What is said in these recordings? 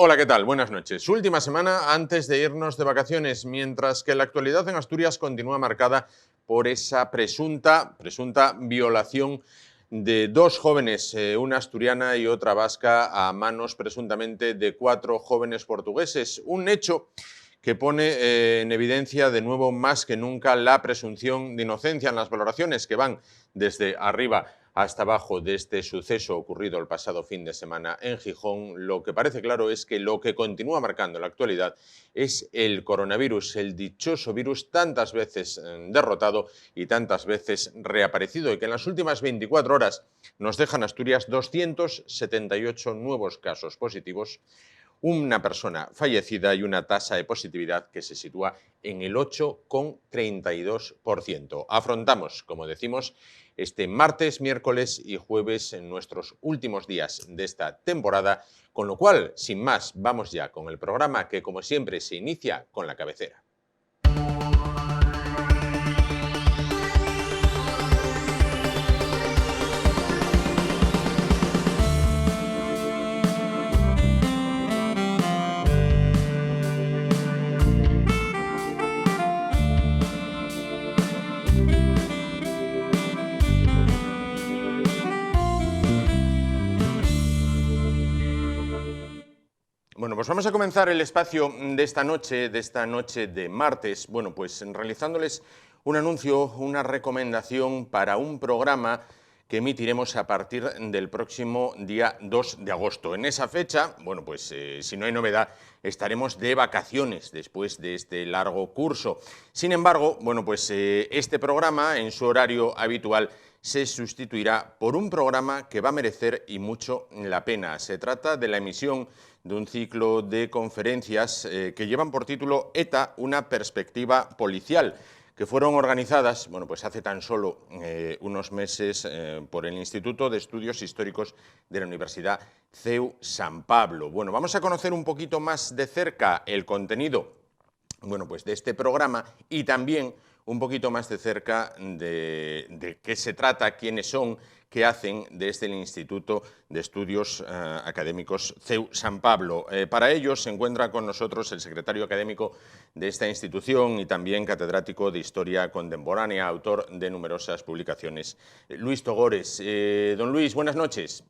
Hola, ¿qué tal? Buenas noches. Última semana antes de irnos de vacaciones, mientras que la actualidad en Asturias continúa marcada por esa presunta violación de dos jóvenes, una asturiana y otra vasca, a manos presuntamente de 4 jóvenes portugueses. Un hecho que pone en evidencia de nuevo más que nunca la presunción de inocencia en las valoraciones que van desde arriba hasta abajo de este suceso ocurrido el pasado fin de semana en Gijón. Lo que parece claro es que lo que continúa marcando la actualidad es el coronavirus, el dichoso virus tantas veces derrotado y tantas veces reaparecido, y que en las últimas 24 horas nos deja en Asturias 278 nuevos casos positivos, una persona fallecida y una tasa de positividad que se sitúa en el 8,32%. Afrontamos, como decimos, este martes, miércoles y jueves en nuestros últimos días de esta temporada, con lo cual, sin más, vamos ya con el programa que, como siempre, se inicia con la cabecera. Bueno, pues vamos a comenzar el espacio de esta noche de martes, bueno, pues realizándoles un anuncio, una recomendación para un programa que emitiremos a partir del próximo día 2 de agosto. En esa fecha, bueno, pues si no hay novedad, estaremos de vacaciones después de este largo curso. Sin embargo, bueno, pues este programa, en su horario habitual, se sustituirá por un programa que va a merecer y mucho la pena. Se trata de la emisión de un ciclo de conferencias que llevan por título ETA, una perspectiva policial, que fueron organizadas, bueno, pues hace tan solo unos meses por el Instituto de Estudios Históricos de la Universidad CEU San Pablo. Bueno, vamos a conocer un poquito más de cerca el contenido, bueno, pues de este programa, y también un poquito más de cerca de qué se trata, quiénes son, qué hacen desde el Instituto de Estudios Académicos CEU San Pablo. Para ello se encuentra con nosotros el secretario académico de esta institución y también catedrático de Historia Contemporánea, autor de numerosas publicaciones, Luis Togores. Don Luis, buenas noches.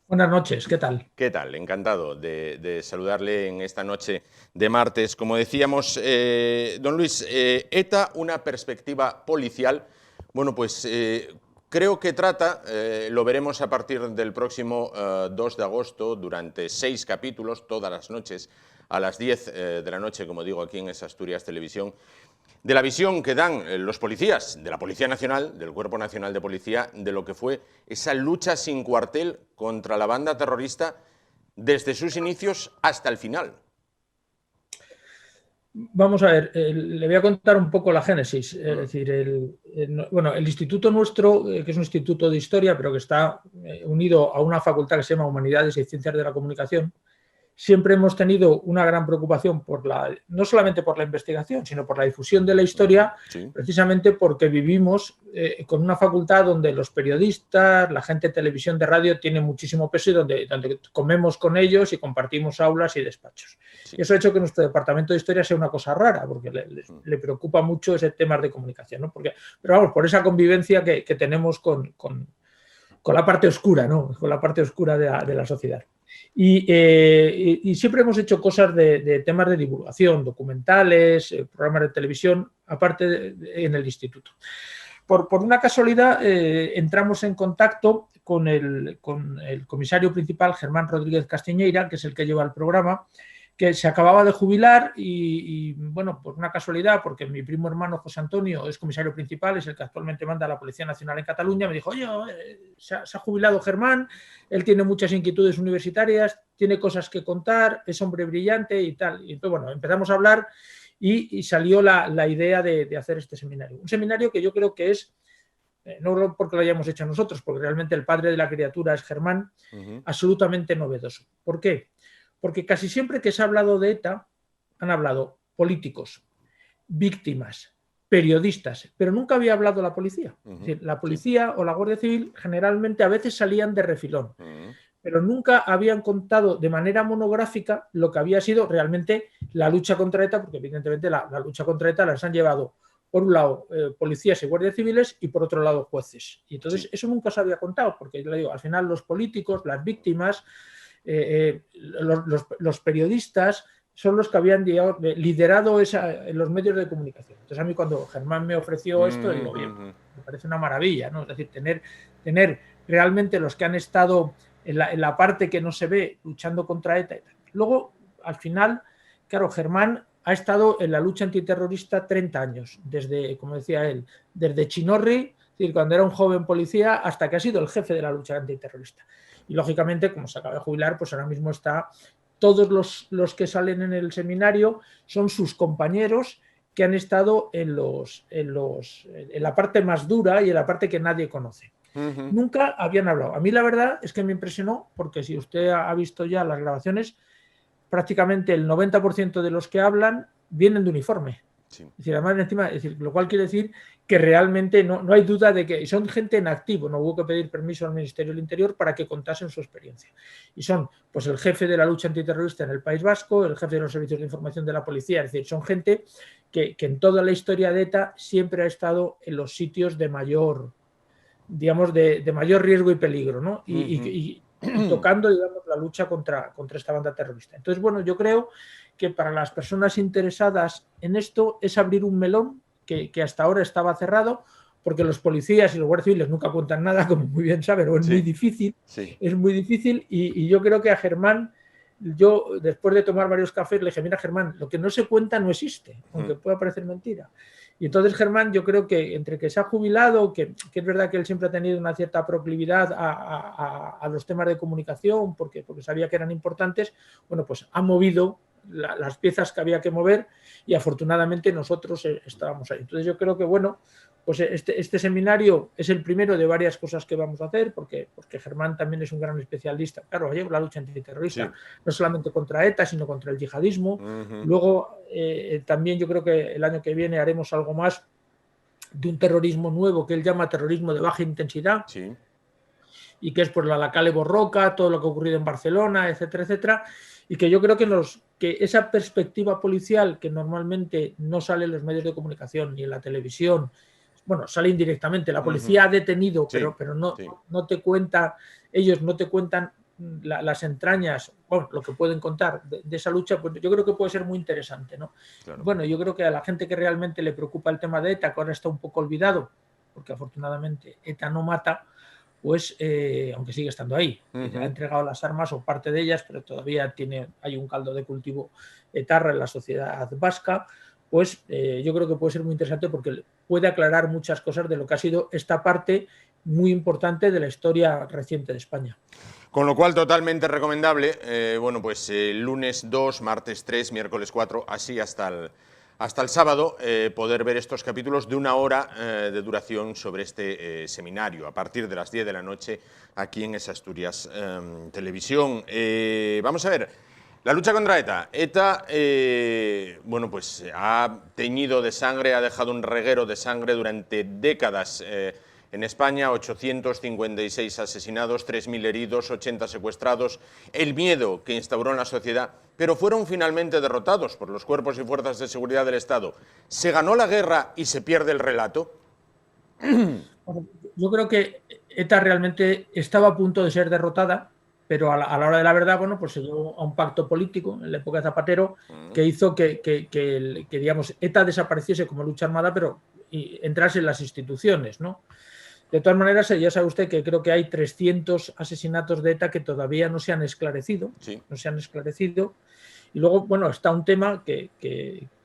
Buenas noches, ¿qué tal? ¿Qué tal? Encantado de saludarle en esta noche de martes. Como decíamos, don Luis, ETA, una perspectiva policial. Bueno, pues creo que trata, lo veremos a partir del próximo 2 de agosto, durante 6 capítulos, todas las noches, a las 10 de la noche, como digo, aquí en Asturias Televisión, de la visión que dan los policías, de la Policía Nacional, del Cuerpo Nacional de Policía, de lo que fue esa lucha sin cuartel contra la banda terrorista desde sus inicios hasta el final. Vamos a ver, le voy a contar un poco la génesis. Es decir, el instituto nuestro, que es un instituto de historia, pero que está unido a una facultad que se llama Humanidades y Ciencias de la Comunicación, siempre hemos tenido una gran preocupación no solamente por la investigación, sino por la difusión de la historia, sí, precisamente porque vivimos con una facultad donde los periodistas, la gente de televisión, de radio, tiene muchísimo peso y donde comemos con ellos y compartimos aulas y despachos. Sí. Y eso ha hecho que nuestro departamento de historia sea una cosa rara, porque le preocupa mucho ese tema de comunicación, ¿no? Pero vamos, por esa convivencia que tenemos con la parte oscura, ¿no? Con la parte oscura de la sociedad. Y siempre hemos hecho cosas de temas de divulgación, documentales, programas de televisión, aparte en el instituto. Por una casualidad entramos en contacto con el comisario principal, Germán Rodríguez Castiñeira, que es el que lleva el programa, que se acababa de jubilar y bueno, por una casualidad, porque mi primo hermano José Antonio es comisario principal, es el que actualmente manda a la Policía Nacional en Cataluña, me dijo, oye, se ha jubilado Germán, él tiene muchas inquietudes universitarias, tiene cosas que contar, es hombre brillante y tal. Y entonces, bueno, empezamos a hablar y salió la idea de hacer este seminario. Un seminario que yo creo que es, no porque lo hayamos hecho nosotros, porque realmente el padre de la criatura es Germán, absolutamente novedoso. ¿Por qué? Porque casi siempre que se ha hablado de ETA, han hablado políticos, víctimas, periodistas, pero nunca había hablado la policía. Es decir, la policía o la Guardia Civil generalmente a veces salían de refilón. pero nunca habían contado de manera monográfica lo que había sido realmente la lucha contra ETA, porque evidentemente la lucha contra ETA las han llevado, por un lado, policías y guardias civiles, y por otro lado, jueces. Y entonces eso nunca se había contado, porque yo le digo, al final los políticos, las víctimas, los periodistas son los que habían liderado en los medios de comunicación. Entonces a mí cuando Germán me ofreció esto, digo, oye, me parece una maravilla, ¿no? Es decir, tener realmente los que han estado en la parte que no se ve luchando contra ETA. Luego, al final, claro, Germán ha estado en la lucha antiterrorista 30 años, desde, como decía él, desde Chinorri, es decir, cuando era un joven policía, hasta que ha sido el jefe de la lucha antiterrorista. Y lógicamente, como se acaba de jubilar, pues ahora mismo está, todos los que salen en el seminario son sus compañeros que han estado en la parte más dura y en la parte que nadie conoce. Nunca habían hablado. A mí la verdad es que me impresionó, porque si usted ha visto ya las grabaciones, prácticamente el 90% de los que hablan vienen de uniforme. Sí. Es decir, además, encima, lo cual quiere decir que realmente no hay duda de que son gente en activo. No hubo que pedir permiso al Ministerio del Interior para que contasen su experiencia. Y son pues el jefe de la lucha antiterrorista en el País Vasco, el jefe de los servicios de información de la policía. Es decir, son gente que en toda la historia de ETA siempre ha estado en los sitios de mayor, digamos, de mayor riesgo y peligro, ¿no? Y tocando, digamos, la lucha contra esta banda terrorista. Entonces, bueno, yo creo que para las personas interesadas en esto es abrir un melón que hasta ahora estaba cerrado, porque los policías y los guardias civiles nunca cuentan nada, como muy bien saben, o es muy difícil, es muy difícil, y yo creo que a Germán, yo después de tomar varios cafés le dije, mira Germán, lo que no se cuenta no existe, aunque pueda parecer mentira. Y entonces Germán, yo creo que entre que se ha jubilado, que es verdad que él siempre ha tenido una cierta proclividad a los temas de comunicación, porque sabía que eran importantes, bueno, pues ha movido las piezas que había que mover, y afortunadamente nosotros estábamos ahí. Entonces yo creo que, bueno, pues este seminario es el primero de varias cosas que vamos a hacer, porque Germán también es un gran especialista, claro, lleva la lucha antiterrorista, no solamente contra ETA, sino contra el yihadismo. Luego también yo creo que el año que viene haremos algo más de un terrorismo nuevo que él llama terrorismo de baja intensidad, y que es por la Cale Borroca, todo lo que ha ocurrido en Barcelona, etcétera, etcétera, y que yo creo que esa perspectiva policial que normalmente no sale en los medios de comunicación ni en la televisión, bueno, sale indirectamente, la policía ha detenido, pero no te cuenta, ellos no te cuentan las entrañas, bueno, lo que pueden contar de esa lucha, pues yo creo que puede ser muy interesante, ¿no? Claro. Bueno, yo creo que a la gente que realmente le preocupa el tema de ETA, que ahora está un poco olvidado, porque afortunadamente ETA no mata, pues aunque sigue estando ahí, ha entregado las armas o parte de ellas, pero todavía hay un caldo de cultivo etarra en la sociedad vasca, pues yo creo que puede ser muy interesante porque puede aclarar muchas cosas de lo que ha sido esta parte muy importante de la historia reciente de España. Con lo cual, totalmente recomendable, bueno, pues lunes 2, martes 3, miércoles 4, así hasta el sábado, poder ver estos capítulos de 1 hora de duración sobre este seminario, a partir de las 10 de la noche, aquí en Es Asturias Televisión. Vamos a ver, la lucha contra ETA. ETA, bueno, pues ha teñido de sangre, ha dejado un reguero de sangre durante décadas en España, 856 asesinados, 3.000 heridos, 80 secuestrados, el miedo que instauró en la sociedad, pero fueron finalmente derrotados por los cuerpos y fuerzas de seguridad del Estado. ¿Se ganó la guerra y se pierde el relato? Yo creo que ETA realmente estaba a punto de ser derrotada, pero a la hora de la verdad, bueno, pues se llegó a un pacto político en la época de Zapatero que hizo que digamos, ETA desapareciese como lucha armada, pero entrase en las instituciones, ¿no? De todas maneras, ya sabe usted que creo que hay 300 asesinatos de ETA que todavía no se han esclarecido. No se han esclarecido. Y luego, bueno, está un tema que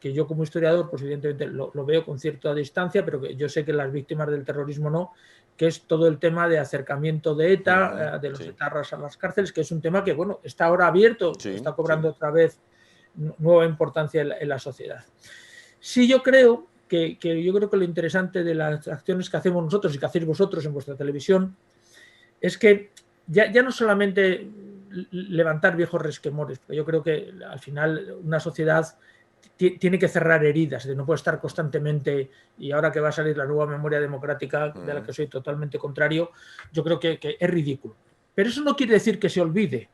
yo como historiador, pues evidentemente lo veo con cierta distancia, pero que yo sé que las víctimas del terrorismo no, que es todo el tema de acercamiento de ETA, de los etarras a las cárceles, que es un tema que, bueno, está ahora abierto, está cobrando otra vez nueva importancia en la sociedad. Sí, yo creo que lo interesante de las acciones que hacemos nosotros y que hacéis vosotros en vuestra televisión es que ya no solamente levantar viejos resquemores, porque yo creo que al final una sociedad tiene que cerrar heridas, no puede estar constantemente, y ahora que va a salir la nueva memoria democrática, de la que soy totalmente contrario, yo creo que es ridículo. Pero eso no quiere decir que se olvide.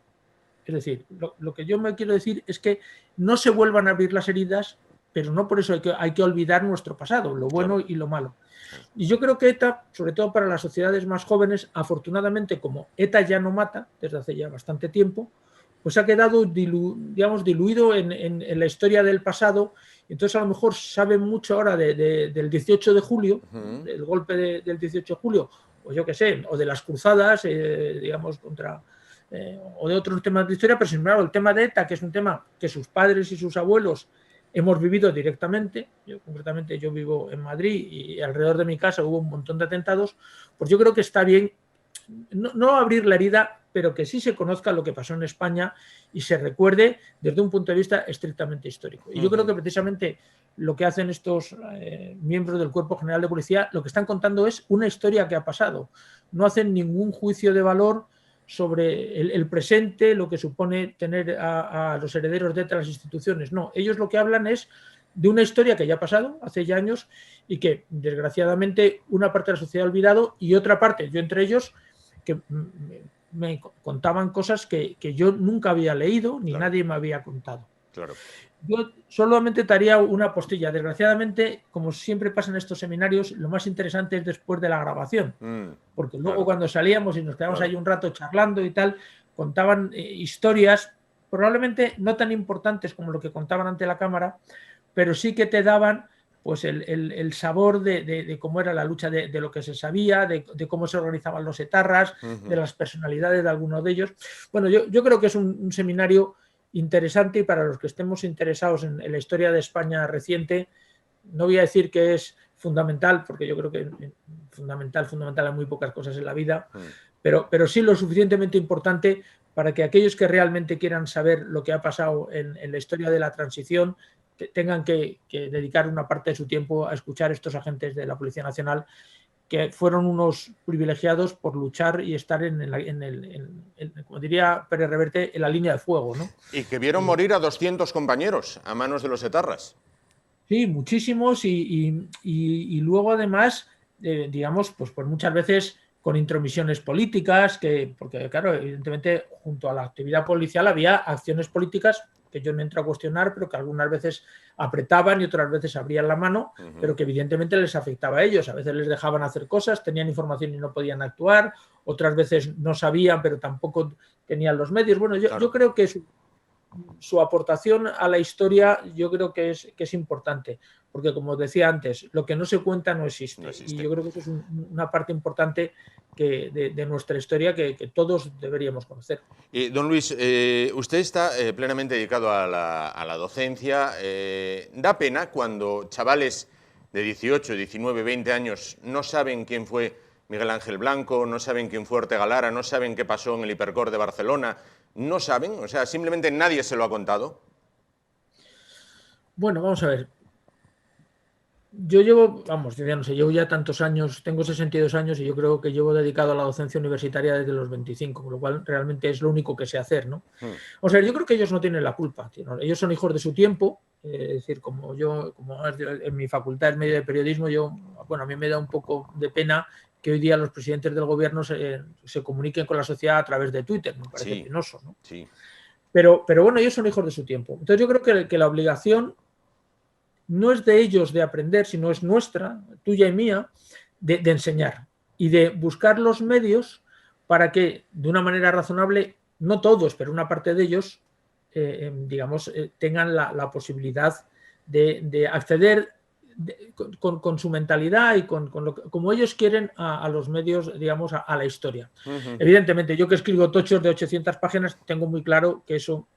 Es decir, lo que yo me quiero decir es que no se vuelvan a abrir las heridas, pero no por eso hay que olvidar nuestro pasado, lo bueno y lo malo. Y yo creo que ETA, sobre todo para las sociedades más jóvenes, afortunadamente, como ETA ya no mata desde hace ya bastante tiempo, pues ha quedado diluido en la historia del pasado. Entonces, a lo mejor saben mucho ahora del 18 de julio, del golpe del 18 de julio, o yo qué sé, o de las cruzadas, digamos, contra... o de otros temas de historia, pero sin embargo el tema de ETA, que es un tema que sus padres y sus abuelos hemos vivido directamente, concretamente yo vivo en Madrid y alrededor de mi casa hubo un montón de atentados, pues yo creo que está bien no abrir la herida, pero que sí se conozca lo que pasó en España y se recuerde desde un punto de vista estrictamente histórico. Y yo creo que precisamente lo que hacen estos miembros del Cuerpo General de Policía, lo que están contando es una historia que ha pasado. No hacen ningún juicio de valor sobre el presente, lo que supone tener a los herederos de las instituciones. No, ellos lo que hablan es de una historia que ya ha pasado hace ya años y que desgraciadamente una parte de la sociedad ha olvidado y otra parte, yo entre ellos, que me contaban cosas que yo nunca había leído ni nadie me había contado. Claro. Yo solamente te haría una postilla. Desgraciadamente, como siempre pasa en estos seminarios, lo más interesante es después de la grabación. Porque luego cuando salíamos y nos quedamos ahí un rato charlando y tal, contaban historias probablemente no tan importantes como lo que contaban ante la cámara, pero sí que te daban pues el sabor de cómo era la lucha, de lo que se sabía, de cómo se organizaban los etarras, de las personalidades de algunos de ellos. Bueno, yo creo que es un seminario interesante y para los que estemos interesados en la historia de España reciente, no voy a decir que es fundamental, porque yo creo que fundamental hay muy pocas cosas en la vida, pero sí lo suficientemente importante para que aquellos que realmente quieran saber lo que ha pasado en la historia de la transición tengan que dedicar una parte de su tiempo a escuchar a estos agentes de la Policía Nacional que fueron unos privilegiados por luchar y estar como diría Pérez Reverte, en la línea de fuego, ¿no? Y que vieron morir a 200 compañeros a manos de los etarras. Sí, muchísimos y luego además, digamos, pues muchas veces con intromisiones políticas, porque claro, evidentemente junto a la actividad policial había acciones políticas que yo no entro a cuestionar, pero que algunas veces apretaban y otras veces abrían la mano, pero que evidentemente les afectaba a ellos. A veces les dejaban hacer cosas, tenían información y no podían actuar, otras veces no sabían, pero tampoco tenían los medios. Bueno, yo creo que su aportación a la historia yo creo que es importante, porque como decía antes, lo que no se cuenta no existe. Y yo creo que eso es una parte importante de nuestra historia que todos deberíamos conocer. Don Luis, usted está plenamente dedicado a la docencia. Da pena cuando chavales de 18, 19, 20 años no saben quién fue Miguel Ángel Blanco, no saben quién fue Ortega Lara, no saben qué pasó en el Hipercor de Barcelona. ¿No saben? O sea, simplemente nadie se lo ha contado. Bueno, vamos a ver. Yo llevo, yo ya no sé, llevo ya tantos años, tengo 62 años y yo creo que llevo dedicado a la docencia universitaria desde los 25, con lo cual realmente es lo único que sé hacer, ¿no? O sea, yo creo que ellos no tienen la culpa, ellos son hijos de su tiempo, es decir, como en mi facultad, en medio de periodismo, a mí me da un poco de pena que hoy día los presidentes del gobierno se comuniquen con la sociedad a través de Twitter, me parece penoso, ¿no? Sí. Pero bueno, ellos son hijos de su tiempo. Entonces yo creo que la obligación no es de ellos de aprender, sino es nuestra, tuya y mía, de enseñar y de buscar los medios para que de una manera razonable, no todos, pero una parte de ellos, tengan la posibilidad de acceder con su mentalidad y como ellos quieren a los medios, digamos, a la historia. Evidentemente, yo que escribo tochos de 800 páginas, tengo muy claro que eso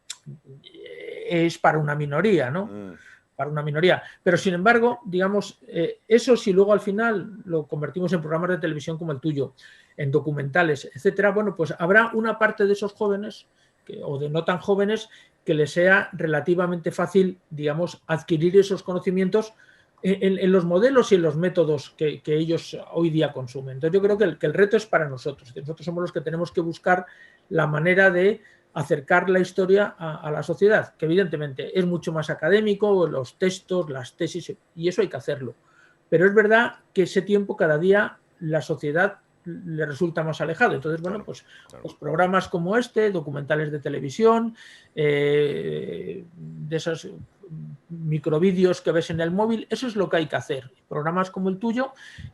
es para una minoría, ¿no? Para una minoría. Pero, sin embargo, digamos, eso si luego al final lo convertimos en programas de televisión como el tuyo, en documentales, etcétera, bueno, pues habrá una parte de esos jóvenes o de no tan jóvenes que les sea relativamente fácil, digamos, adquirir esos conocimientos en los modelos y en los métodos que ellos hoy día consumen. Entonces yo creo que el reto es para nosotros. Nosotros somos los que tenemos que buscar la manera de acercar la historia a la sociedad, que evidentemente es mucho más académico, los textos, las tesis, y eso hay que hacerlo. Pero es verdad que ese tiempo cada día la sociedad le resulta más alejado. Entonces, bueno, pues programas como este, documentales de televisión, de esos microvídeos que ves en el móvil, eso es lo que hay que hacer. Programas como el tuyo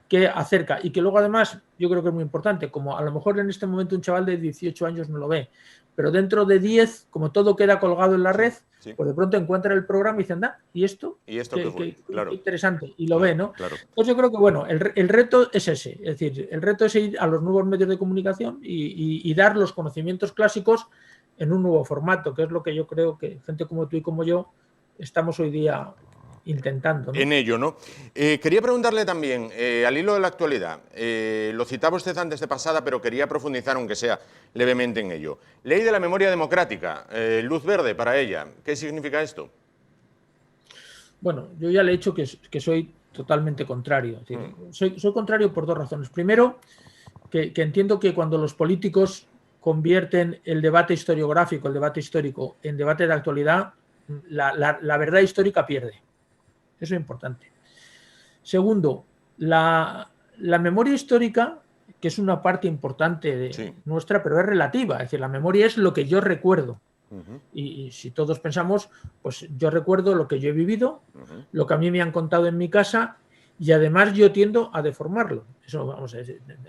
que acerca y que luego además yo creo que es muy importante, como a lo mejor en este momento un chaval de 18 años no lo ve, pero dentro de 10, como todo queda colgado en la red, pues de pronto encuentra el programa y dice, anda, ¿y esto? Qué interesante, y lo ve, ¿no? Entonces yo creo que, bueno, el reto es ese, es decir, el reto es ir a los nuevos medios de comunicación y dar los conocimientos clásicos en un nuevo formato, que es lo que yo creo que gente como tú y como yo estamos hoy día intentando, ¿no? En ello, ¿no? Quería preguntarle también, al hilo de la actualidad, lo citaba usted antes de pasada, pero quería profundizar, aunque sea levemente, en ello. Ley de la memoria democrática, luz verde para ella. ¿Qué significa esto? Bueno, yo ya le he dicho que soy totalmente contrario. Es decir, soy contrario por dos razones. Primero, que entiendo que cuando los políticos convierten el debate historiográfico, el debate histórico, en debate de actualidad, la verdad histórica pierde. Eso es importante. Segundo, la memoria histórica, que es una parte importante de nuestra, pero es relativa. Es decir, la memoria es lo que yo recuerdo. Y si todos pensamos, pues yo recuerdo lo que yo he vivido, lo que a mí me han contado en mi casa, y además yo tiendo a deformarlo. Eso, vamos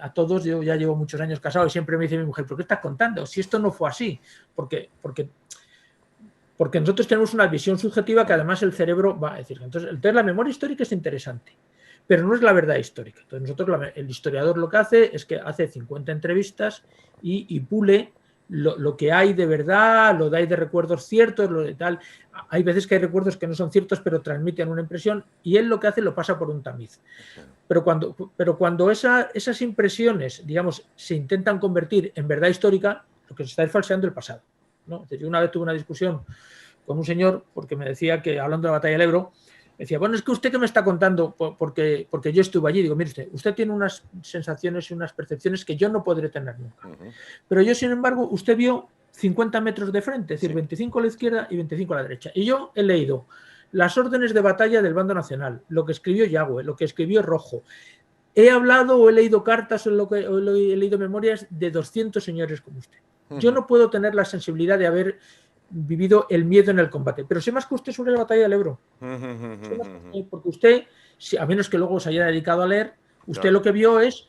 a todos, yo ya llevo muchos años casado y siempre me dice mi mujer, ¿pero qué estás contando? Si esto no fue así. Porque nosotros tenemos una visión subjetiva que además el cerebro va a decir. Entonces la memoria histórica es interesante, pero no es la verdad histórica. Entonces nosotros, el historiador lo que hace es que hace 50 entrevistas y pule lo que hay de verdad, lo que hay de recuerdos ciertos, lo de tal. Hay veces que hay recuerdos que no son ciertos, pero transmiten una impresión, y él lo que hace lo pasa por un tamiz. Pero cuando esas impresiones, digamos, se intentan convertir en verdad histórica, lo que se está es falseando el pasado, ¿no? Yo una vez tuve una discusión con un señor porque me decía que, hablando de la batalla del Ebro, me decía, bueno, es que usted qué me está contando porque yo estuve allí. Digo, mire usted tiene unas sensaciones y unas percepciones que yo no podré tener nunca. Pero yo, sin embargo, usted vio 50 metros de frente, es decir, 25 a la izquierda y 25 a la derecha. Y yo he leído las órdenes de batalla del bando nacional, lo que escribió Yagüe, lo que escribió Rojo. He hablado o he leído cartas o he leído memorias de 200 señores como usted. Yo no puedo tener la sensibilidad de haber vivido el miedo en el combate, pero sé más que usted sobre la batalla del Ebro. Porque usted, a menos que luego se haya dedicado a leer, usted lo que vio es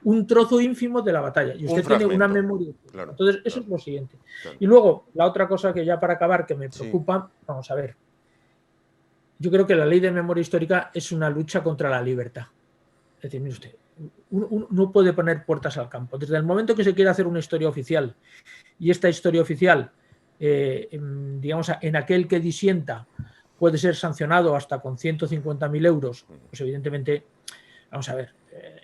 un trozo ínfimo de la batalla y usted tiene una memoria. Entonces, eso es lo siguiente. Y luego, la otra cosa que ya para acabar que me preocupa, vamos a ver. Yo creo que la ley de memoria histórica es una lucha contra la libertad. Es decir, mire usted, uno no puede poner puertas al campo. Desde el momento que se quiere hacer una historia oficial y esta historia oficial, digamos, en aquel que disienta puede ser sancionado hasta con 150.000 euros, pues evidentemente, vamos a ver,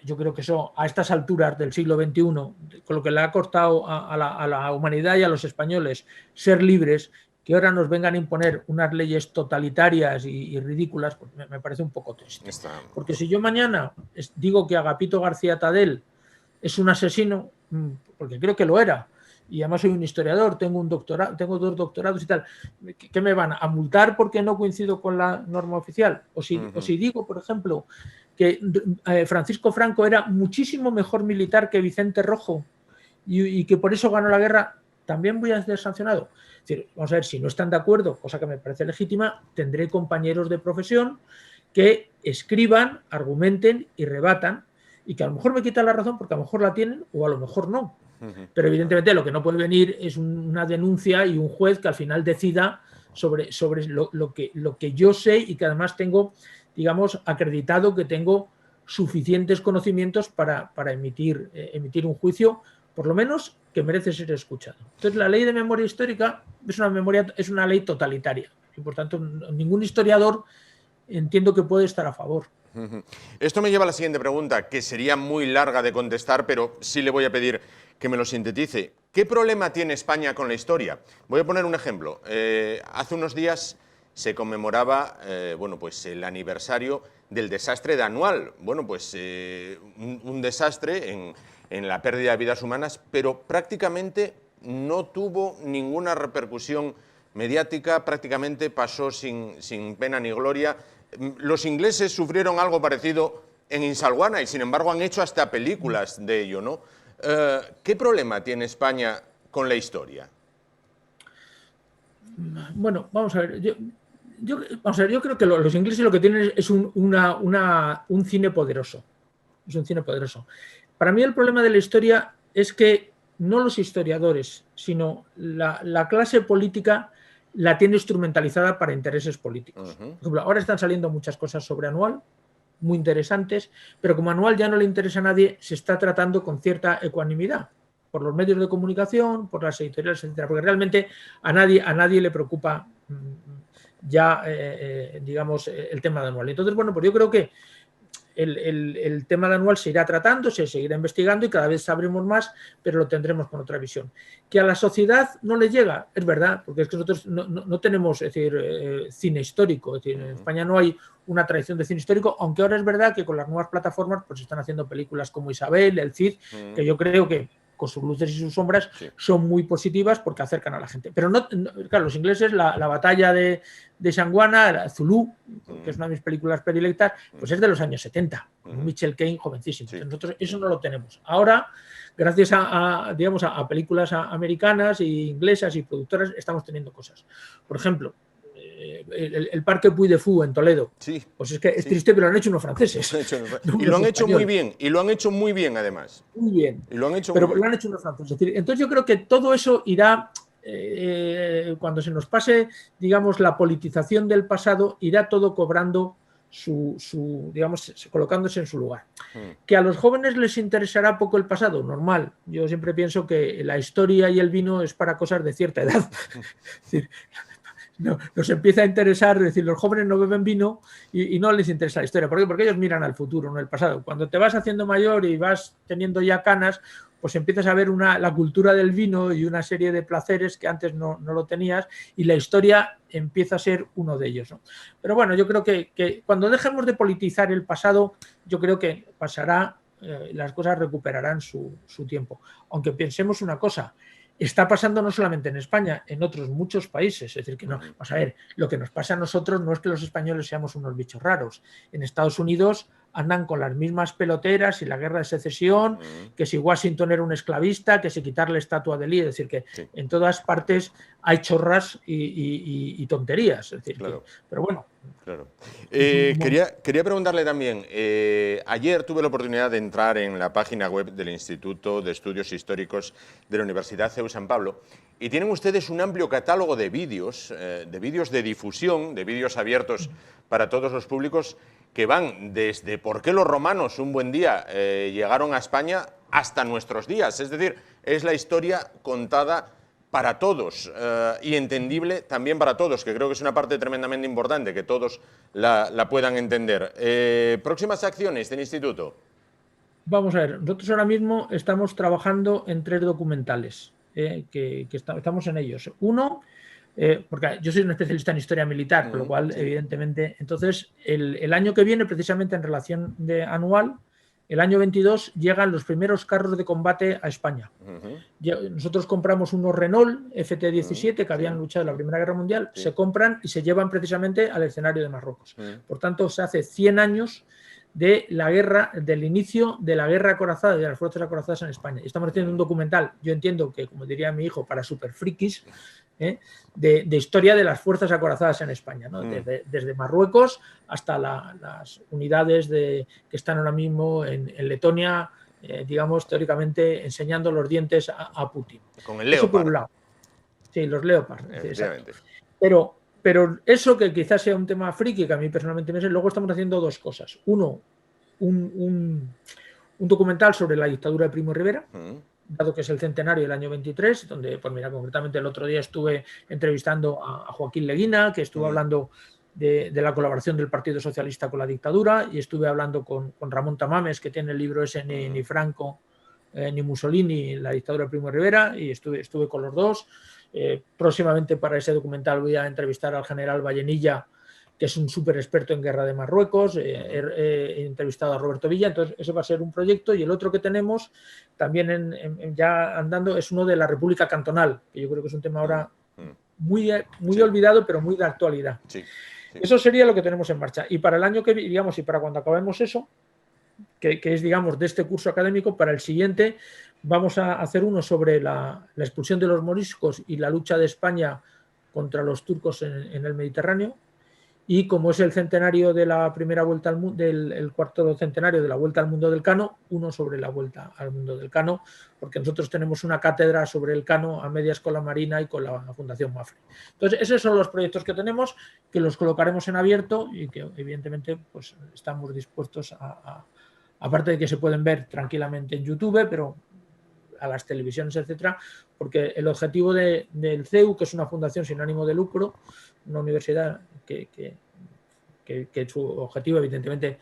yo creo que eso a estas alturas del siglo XXI, con lo que le ha costado a la humanidad y a los españoles ser libres, que ahora nos vengan a imponer unas leyes totalitarias y ridículas, pues me parece un poco triste. Porque si yo mañana digo que Agapito García Tadel es un asesino, porque creo que lo era, y además soy un historiador, tengo un doctorado, tengo 2 doctorados y tal, ¿qué me van a multar porque no coincido con la norma oficial? O si digo, por ejemplo, que Francisco Franco era muchísimo mejor militar que Vicente Rojo y que por eso ganó la guerra, también voy a ser sancionado. Es decir, vamos a ver, si no están de acuerdo, cosa que me parece legítima, tendré compañeros de profesión que escriban, argumenten y rebatan, y que a lo mejor me quitan la razón porque a lo mejor la tienen o a lo mejor no. Pero evidentemente lo que no puede venir es una denuncia y un juez que al final decida sobre lo que yo sé y que además tengo, digamos, acreditado que tengo suficientes conocimientos para emitir un juicio, por lo menos que merece ser escuchado. Entonces, la ley de memoria histórica es una ley totalitaria y, por tanto, ningún historiador entiendo que puede estar a favor. Esto me lleva a la siguiente pregunta, que sería muy larga de contestar, pero sí le voy a pedir que me lo sintetice. ¿Qué problema tiene España con la historia? Voy a poner un ejemplo. Hace unos días se conmemoraba bueno, pues el aniversario del desastre de Anual. Bueno, pues un desastre en la pérdida de vidas humanas, pero prácticamente no tuvo ninguna repercusión mediática, prácticamente pasó sin pena ni gloria. Los ingleses sufrieron algo parecido en Insalguana y sin embargo han hecho hasta películas de ello, ¿no? ¿Qué problema tiene España con la historia? Bueno, vamos a ver. Vamos a ver, yo creo que los ingleses lo que tienen es un cine poderoso. Es un cine poderoso. Para mí el problema de la historia es que no los historiadores, sino la clase política la tiene instrumentalizada para intereses políticos. Por ejemplo, ahora están saliendo muchas cosas sobre Anual, muy interesantes, pero como Anual ya no le interesa a nadie, se está tratando con cierta ecuanimidad por los medios de comunicación, por las editoriales, etcétera, porque realmente a nadie le preocupa ya, digamos, el tema de Anual. Entonces, bueno, pues yo creo que el tema de Anual se irá tratando, se seguirá investigando y cada vez sabremos más, pero lo tendremos con otra visión. Que a la sociedad no le llega, es verdad, porque es que nosotros no tenemos, es decir, cine histórico. Es decir, en España no hay una tradición de cine histórico, aunque ahora es verdad que con las nuevas plataformas pues están haciendo películas como Isabel, El Cid, que yo creo que con sus luces y sus sombras, son muy positivas porque acercan a la gente. Pero claro, los ingleses, la batalla de Shanguana, Zulu, que es una de mis películas predilectas, pues es de los años 70, con Michael Caine jovencísimo. Entonces nosotros eso no lo tenemos. Ahora, gracias digamos, a películas americanas e inglesas y productoras, estamos teniendo cosas. Por ejemplo, el Parque Puy de Fou en Toledo. Sí, pues es que es triste, pero lo han hecho unos franceses. Y lo han hecho muy bien, y lo han hecho muy bien además. Muy bien. Y lo han hecho pero muy bien. Lo han hecho unos franceses. Es decir, entonces yo creo que todo eso irá, cuando se nos pase, digamos, la politización del pasado, irá todo cobrando digamos, colocándose en su lugar. Que a los jóvenes les interesará poco el pasado, normal. Yo siempre pienso que la historia y el vino es para cosas de cierta edad. Es decir, nos empieza a interesar, es decir, los jóvenes no beben vino y no les interesa la historia. ¿Por qué? Porque ellos miran al futuro, no al pasado. Cuando te vas haciendo mayor y vas teniendo ya canas, pues empiezas a ver la cultura del vino y una serie de placeres que antes no lo tenías, y la historia empieza a ser uno de ellos, ¿no? Pero bueno, yo creo que cuando dejemos de politizar el pasado, yo creo que pasará, las cosas recuperarán su tiempo. Aunque pensemos una cosa, está pasando no solamente en España, en otros muchos países. Es decir, que no, vamos a ver, lo que nos pasa a nosotros no es que los españoles seamos unos bichos raros. En Estados Unidos andan con las mismas peloteras y la guerra de secesión, que si Washington era un esclavista, que si quitarle estatua de Lee. Es decir, que en todas partes hay chorras y tonterías. Es decir, claro. Pero bueno. Claro. Quería preguntarle también, ayer tuve la oportunidad de entrar en la página web del Instituto de Estudios Históricos de la Universidad CEU San Pablo, y tienen ustedes un amplio catálogo de vídeos de difusión, de vídeos abiertos para todos los públicos, que van desde por qué los romanos un buen día llegaron a España hasta nuestros días. Es decir, es la historia contada para todos y entendible también para todos, que creo que es una parte tremendamente importante, que todos la puedan entender. ¿Próximas acciones del instituto? Vamos a ver, nosotros ahora mismo estamos trabajando en 3 documentales, que estamos en ellos. Uno, porque yo soy un especialista en historia militar, con lo cual, evidentemente, entonces, el año que viene, precisamente en relación de Anual, el año 22 llegan los primeros carros de combate a España. Nosotros compramos unos Renault FT-17 que habían luchado en la Primera Guerra Mundial, se compran y se llevan precisamente al escenario de Marruecos. Por tanto, se hace 100 años de la guerra, del inicio de la guerra acorazada y de las fuerzas acorazadas en España. Estamos haciendo un documental, yo entiendo que, como diría mi hijo, para super frikis, de historia de las fuerzas acorazadas en España, ¿no? Desde Marruecos hasta las unidades que están ahora mismo en Letonia, digamos, teóricamente enseñando los dientes a Putin. Con el Leopard. Eso por un lado. Sí, los Leopard. Exacto. Pero eso, que quizás sea un tema friki, que a mí personalmente me sé, luego estamos haciendo 2 cosas. Uno, un documental sobre la dictadura de Primo de Rivera, dado que es el centenario del año 23, donde, pues mira, concretamente el otro día estuve entrevistando a Joaquín Leguina, que estuvo hablando de la colaboración del Partido Socialista con la dictadura, y estuve hablando con Ramón Tamames, que tiene el libro ese, ni Franco ni Mussolini, la dictadura de Primo de Rivera, y estuve con los dos. Próximamente para ese documental voy a entrevistar al general Vallenilla, que es un súper experto en guerra de Marruecos. He entrevistado a Roberto Villa, entonces ese va a ser un proyecto. Y el otro que tenemos también ya andando es uno de la República Cantonal, que yo creo que es un tema ahora muy olvidado, pero muy de actualidad. Eso sería lo que tenemos en marcha. Y para el año que, digamos, y para cuando acabemos eso, que es, digamos, de este curso académico. Para el siguiente vamos a hacer uno sobre la expulsión de los moriscos y la lucha de España contra los turcos en el Mediterráneo. Y como es el centenario de la primera vuelta al mundo, el cuarto centenario de la vuelta al mundo del Cano, uno sobre la vuelta al mundo del Cano, porque nosotros tenemos una cátedra sobre el Cano a medias con la Marina y con la Fundación Mafre. Entonces, esos son los proyectos que tenemos, que los colocaremos en abierto y que evidentemente pues, estamos dispuestos aparte de que se pueden ver tranquilamente en YouTube, pero a las televisiones, etcétera, porque el objetivo del CEU, que es una fundación sin ánimo de lucro, una universidad que su objetivo, evidentemente,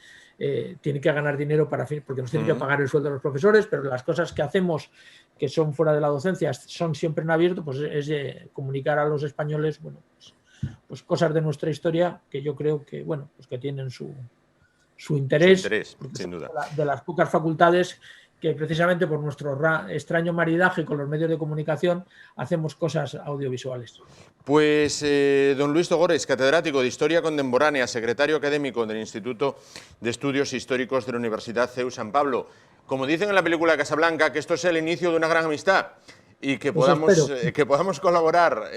tiene que ganar dinero porque nos tiene que pagar el sueldo de los profesores, pero las cosas que hacemos que son fuera de la docencia son siempre en abierto, pues es comunicar a los españoles, bueno, pues cosas de nuestra historia que yo creo que, bueno, pues que tienen su interés, sin duda. De las pocas facultades que precisamente por nuestro extraño maridaje con los medios de comunicación hacemos cosas audiovisuales. Pues don Luis Togores, catedrático de Historia Contemporánea, secretario académico del Instituto de Estudios Históricos de la Universidad CEU San Pablo. Como dicen en la película Casablanca, que esto sea el inicio de una gran amistad y que podamos colaborar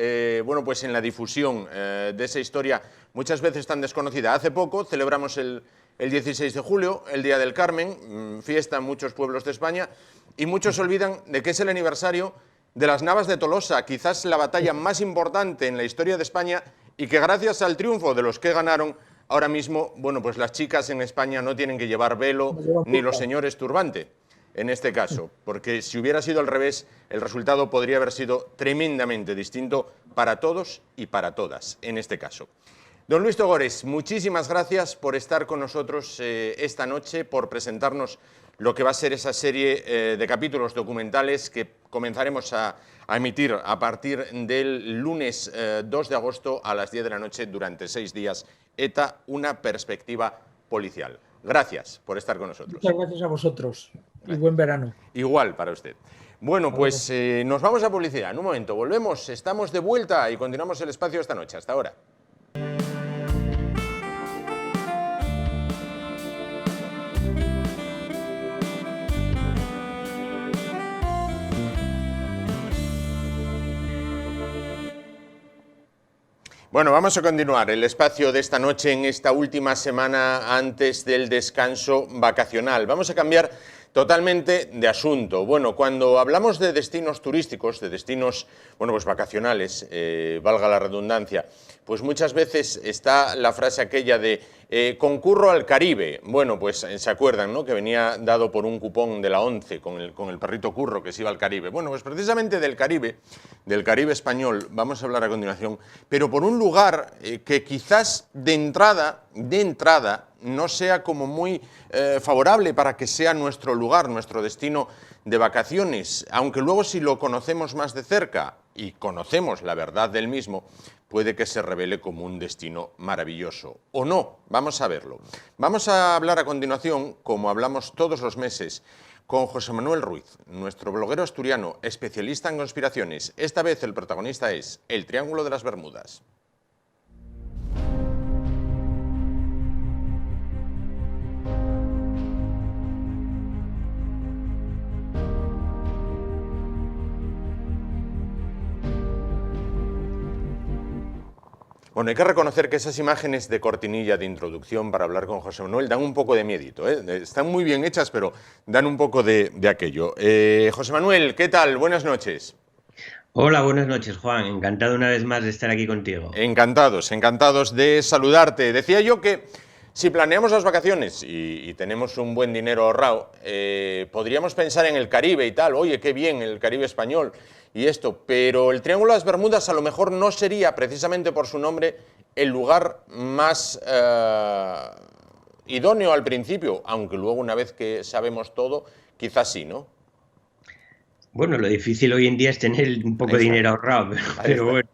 bueno, pues en la difusión de esa historia muchas veces tan desconocida. Hace poco celebramos el 16 de julio, el Día del Carmen, fiesta en muchos pueblos de España, y muchos se olvidan de que es el aniversario de las Navas de Tolosa, quizás la batalla más importante en la historia de España, y que gracias al triunfo de los que ganaron, ahora mismo, bueno, pues las chicas en España no tienen que llevar velo ni los señores turbante, en este caso, porque si hubiera sido al revés, el resultado podría haber sido tremendamente distinto para todos y para todas, en este caso. Don Luis Togores, muchísimas gracias por estar con nosotros esta noche, por presentarnos lo que va a ser esa serie de capítulos documentales que comenzaremos a emitir a partir del lunes 2 de agosto a las 10 de la noche durante 6 días. ETA, una perspectiva policial. Gracias por estar con nosotros. Muchas gracias a vosotros y buen verano. Igual para usted. Bueno, pues nos vamos a publicidad. En un momento volvemos, estamos de vuelta y continuamos el espacio esta noche. Hasta ahora. Bueno, vamos a continuar el espacio de esta noche en esta última semana antes del descanso vacacional. Vamos a cambiar totalmente de asunto. Bueno, cuando hablamos de destinos turísticos, de destinos, bueno, pues vacacionales, valga la redundancia, pues muchas veces está la frase aquella de concurro al Caribe. Bueno, pues se acuerdan, ¿no?, que venía dado por un cupón de la ONCE con el perrito Curro que se iba al Caribe. Bueno, pues precisamente del Caribe español, vamos a hablar a continuación, pero por un lugar que quizás de entrada no sea como muy favorable para que sea nuestro lugar, nuestro destino de vacaciones, aunque luego si lo conocemos más de cerca y conocemos la verdad del mismo, puede que se revele como un destino maravilloso. ¿O no? Vamos a verlo. Vamos a hablar a continuación, como hablamos todos los meses, con José Manuel Ruiz, nuestro bloguero asturiano, especialista en conspiraciones. Esta vez el protagonista es el Triángulo de las Bermudas. Bueno, hay que reconocer que esas imágenes de cortinilla de introducción para hablar con José Manuel dan un poco de miedito, ¿eh? Están muy bien hechas, pero dan un poco de aquello. José Manuel, ¿qué tal? Buenas noches. Hola, buenas noches, Juan. Encantado una vez más de estar aquí contigo. Encantados de saludarte. Decía yo que si planeamos las vacaciones y tenemos un buen dinero ahorrado, podríamos pensar en el Caribe y tal. Oye, qué bien, el Caribe español y esto, pero el Triángulo de las Bermudas a lo mejor no sería, precisamente por su nombre, el lugar más idóneo al principio, aunque luego una vez que sabemos todo, quizás sí, ¿no? Bueno, lo difícil hoy en día es tener un poco de dinero ahorrado, pero bueno.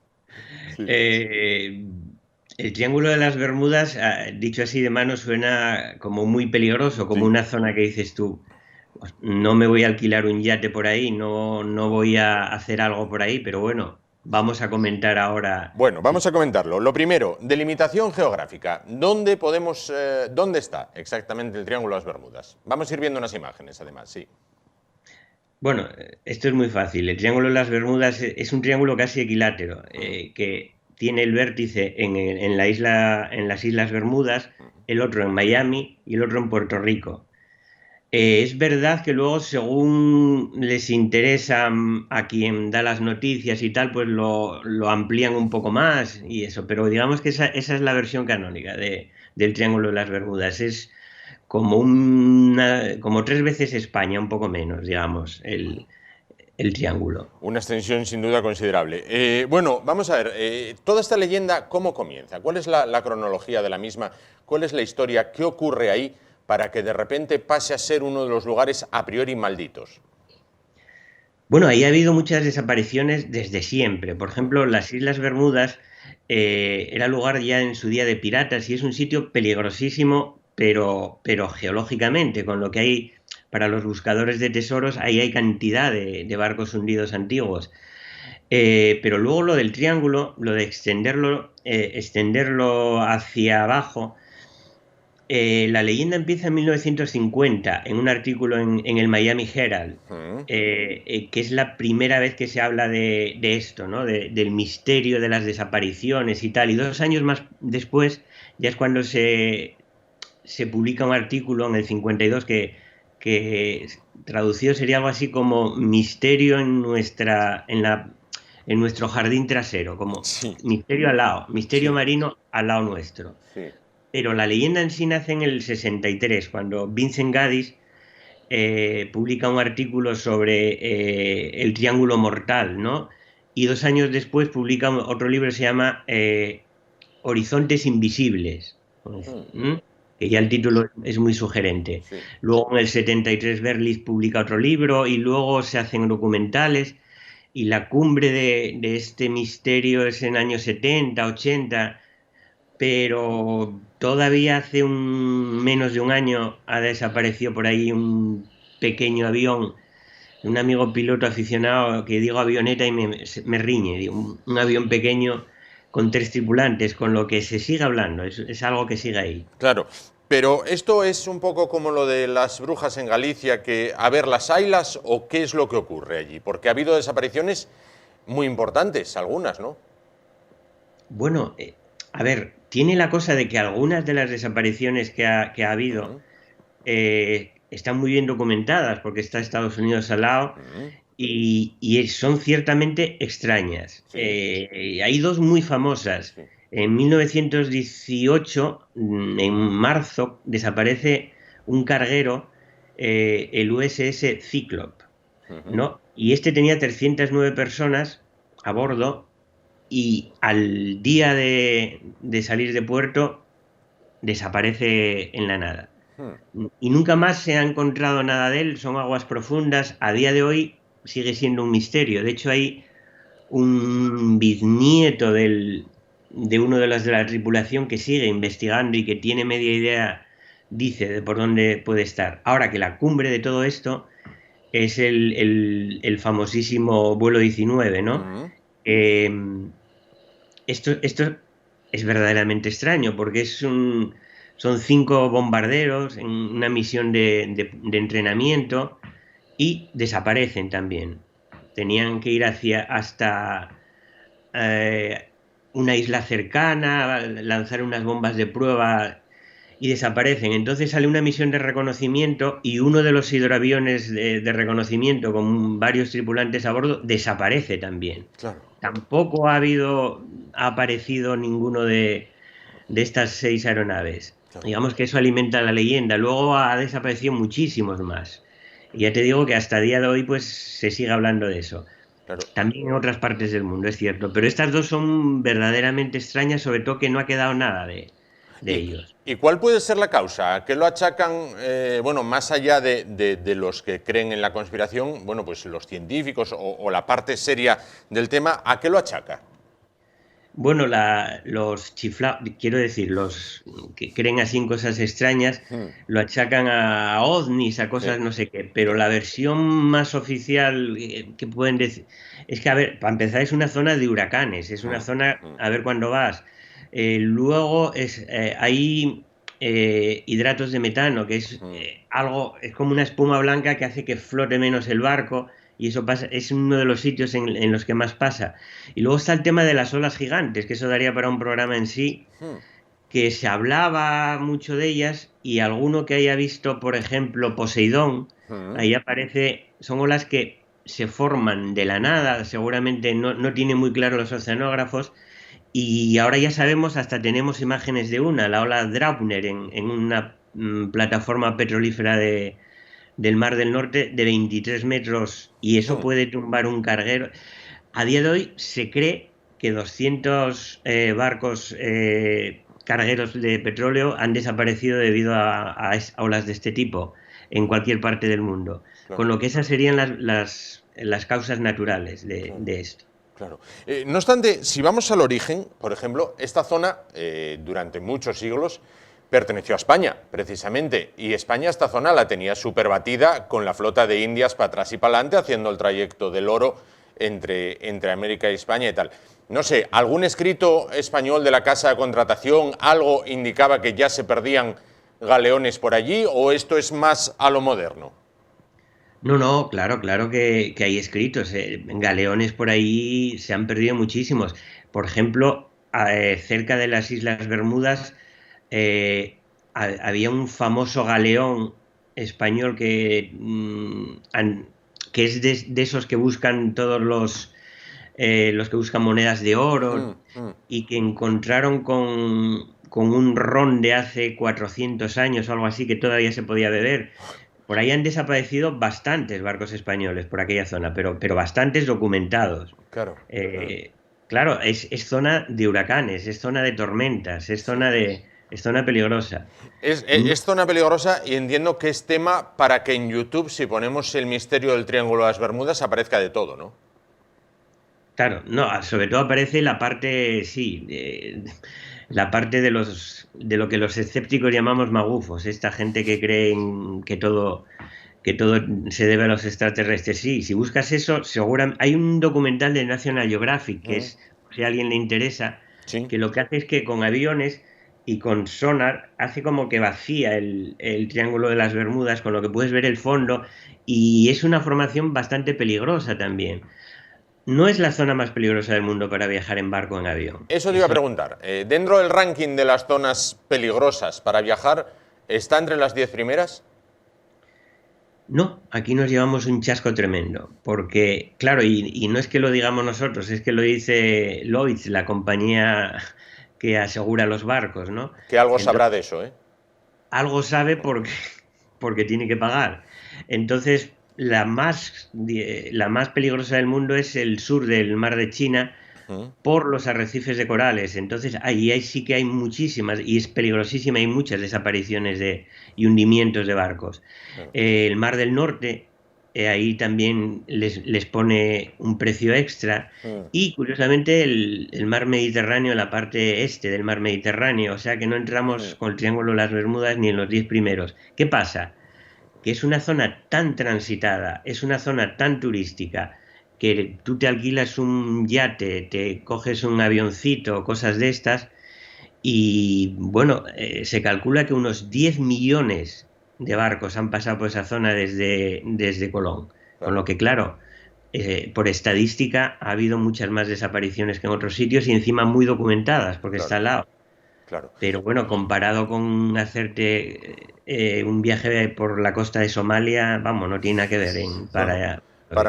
Sí. El Triángulo de las Bermudas, dicho así de mano, suena como muy peligroso, como una zona que dices tú, no me voy a alquilar un yate por ahí, no voy a hacer algo por ahí, pero bueno, vamos a comentar ahora. Bueno, vamos a comentarlo. Lo primero, delimitación geográfica. ¿Dónde está exactamente el Triángulo de las Bermudas? Vamos a ir viendo unas imágenes, además, sí. Bueno, esto es muy fácil. El Triángulo de las Bermudas es un triángulo casi equilátero, que tiene el vértice en las Islas Bermudas, el otro en Miami y el otro en Puerto Rico. Es verdad que luego, según les interesa a quien da las noticias y tal, pues lo amplían un poco más y eso, pero digamos que esa es la versión canónica del Triángulo de las Bermudas. Es como como 3 veces España, un poco menos, digamos, el triángulo. Una extensión sin duda considerable. Bueno, vamos a ver, toda esta leyenda, ¿cómo comienza? ¿Cuál es la cronología de la misma? ¿Cuál es la historia? ¿Qué ocurre ahí para que de repente pase a ser uno de los lugares a priori malditos? Bueno, ahí ha habido muchas desapariciones desde siempre. Por ejemplo, las Islas Bermudas era lugar ya en su día de piratas y es un sitio peligrosísimo, pero geológicamente, con lo que hay para los buscadores de tesoros, ahí hay cantidad de barcos hundidos antiguos. Pero luego lo del triángulo, lo de extenderlo hacia abajo, la leyenda empieza en 1950, en un artículo en el Miami Herald, que es la primera vez que se habla de esto, ¿no? Del misterio de las desapariciones y tal. Y 2 años más después ya es cuando se publica un artículo en el 52 que traducido sería algo así como misterio en nuestro jardín trasero, como misterio al lado, misterio marino al lado nuestro. Sí. Pero la leyenda en sí nace en el 63, cuando Vincent Gaddis publica un artículo sobre el Triángulo Mortal, ¿no? Y 2 años después publica otro libro que se llama Horizontes Invisibles, que ya el título es muy sugerente. Sí. Luego en el 73 Berlitz publica otro libro y luego se hacen documentales y la cumbre de este misterio es en años 70, 80... pero todavía hace menos de un año ha desaparecido por ahí un pequeño avión, un amigo piloto aficionado que digo avioneta y me riñe, digo, un avión pequeño con 3 tripulantes, con lo que se sigue hablando, es algo que sigue ahí. Claro, pero esto es un poco como lo de las brujas en Galicia, que a ver, ¿las haylas o qué es lo que ocurre allí? Porque ha habido desapariciones muy importantes, algunas, ¿no? Bueno, a ver, tiene la cosa de que algunas de las desapariciones que ha habido están muy bien documentadas porque está Estados Unidos al lado y son ciertamente extrañas. Sí. Hay 2 muy famosas. Sí. En 1918, en marzo, desaparece un carguero, el USS Cyclop, ¿no? Y este tenía 309 personas a bordo. Y al día de salir de puerto desaparece en la nada. Y nunca más se ha encontrado nada de él, son aguas profundas. A día de hoy sigue siendo un misterio. De hecho, hay un bisnieto de uno de los de la tripulación que sigue investigando y que tiene media idea, dice, de por dónde puede estar. Ahora que la cumbre de todo esto es el famosísimo vuelo 19, ¿no? Esto es verdaderamente extraño porque son 5 bombarderos en una misión de entrenamiento y desaparecen también. Tenían que ir hasta una isla cercana, lanzar unas bombas de prueba y desaparecen. Entonces sale una misión de reconocimiento y uno de los hidroaviones de reconocimiento con varios tripulantes a bordo desaparece también. Claro. Tampoco ha aparecido ninguno de estas 6 aeronaves. Claro. Digamos que eso alimenta la leyenda. Luego ha desaparecido muchísimos más. Y ya te digo que hasta el día de hoy pues se sigue hablando de eso. Claro. También en otras partes del mundo, es cierto. Pero estas 2 son verdaderamente extrañas, sobre todo que no ha quedado nada de ellos. ¿Y cuál puede ser la causa? ¿A qué lo achacan, bueno, más allá de los que creen en la conspiración, bueno, pues los científicos o la parte seria del tema, ¿a qué lo achaca? Bueno, los chiflados, quiero decir, los que creen así en cosas extrañas, lo achacan a ovnis, a cosas no sé qué, pero la versión más oficial que pueden decir es que, a ver, para empezar es una zona de huracanes, es una zona, a ver cuándo vas. Luego hay hidratos de metano, que es algo, es como una espuma blanca que hace que flote menos el barco. Y eso pasa, es uno de los sitios en los que más pasa. Y luego está el tema de las olas gigantes, que eso daría para un programa en sí, que se hablaba mucho de ellas, y alguno que haya visto, por ejemplo, Poseidón, ahí aparece, son olas que se forman de la nada, seguramente no tienen muy claro los oceanógrafos, y ahora ya sabemos, hasta tenemos imágenes de una, la ola Draupner, en una plataforma petrolífera del Mar del Norte de 23 metros, y eso puede tumbar un carguero. A día de hoy se cree que 200 barcos cargueros de petróleo han desaparecido debido a olas de este tipo en cualquier parte del mundo. Claro. Con lo que esas serían las causas naturales de esto. Claro. No obstante, si vamos al origen, por ejemplo, esta zona durante muchos siglos perteneció a España, precisamente, y España esta zona la tenía súper batida con la flota de Indias para atrás y para adelante, haciendo el trayecto del oro entre América y España y tal. No sé, ¿algún escrito español de la Casa de Contratación, algo indicaba que ya se perdían galeones por allí, o esto es más a lo moderno? No, claro que hay escritos. Galeones por ahí se han perdido muchísimos. Por ejemplo, cerca de las Islas Bermudas, había un famoso galeón español que es de esos que buscan todos los que buscan monedas de oro, y que encontraron con un ron de hace 400 años o algo así, que todavía se podía beber. Por ahí han desaparecido bastantes barcos españoles por aquella zona, pero bastantes documentados. Claro. Claro, es zona de huracanes, es zona de tormentas, es zona peligrosa. Es zona peligrosa, y entiendo que es tema para que en YouTube, si ponemos el misterio del Triángulo de las Bermudas, aparezca de todo, ¿no? Claro, no, sobre todo aparece la parte, sí, la parte de lo que los escépticos llamamos magufos, esta gente que cree que todo se debe a los extraterrestres. Sí, si buscas eso, seguramente hay un documental de National Geographic, que es, si a alguien le interesa, que lo que hace es que con aviones y con sonar hace como que vacía el Triángulo de las Bermudas, con lo que puedes ver el fondo, y es una formación bastante peligrosa también. No es la zona más peligrosa del mundo para viajar en barco o en avión. Eso te iba a preguntar. ¿Dentro del ranking de las zonas peligrosas para viajar, está entre las 10 primeras? No, aquí nos llevamos un chasco tremendo, porque, claro, y no es que lo digamos nosotros, es que lo dice Lloyd's, la compañía que asegura los barcos, ¿no? Que algo sabrá de eso, ¿eh? Algo sabe porque tiene que pagar. Entonces, la más peligrosa del mundo es el sur del Mar de China, por los arrecifes de corales. Entonces, ahí sí que hay muchísimas, y es peligrosísima, hay muchas desapariciones y hundimientos de barcos. El Mar del Norte, ahí también les pone un precio extra, y curiosamente el Mar Mediterráneo, la parte este del Mar Mediterráneo, o sea que no entramos con el Triángulo de las Bermudas ni en los 10 primeros. ¿Qué pasa? Que es una zona tan transitada, es una zona tan turística, que tú te alquilas un yate, te coges un avioncito, cosas de estas, y bueno, se calcula que unos 10 millones de barcos han pasado por esa zona desde Colón. Con lo que, claro, por estadística ha habido muchas más desapariciones que en otros sitios, y encima muy documentadas, porque está al lado. Claro. Pero bueno, comparado con hacerte un viaje por la costa de Somalia, vamos, no tiene nada que ver. Para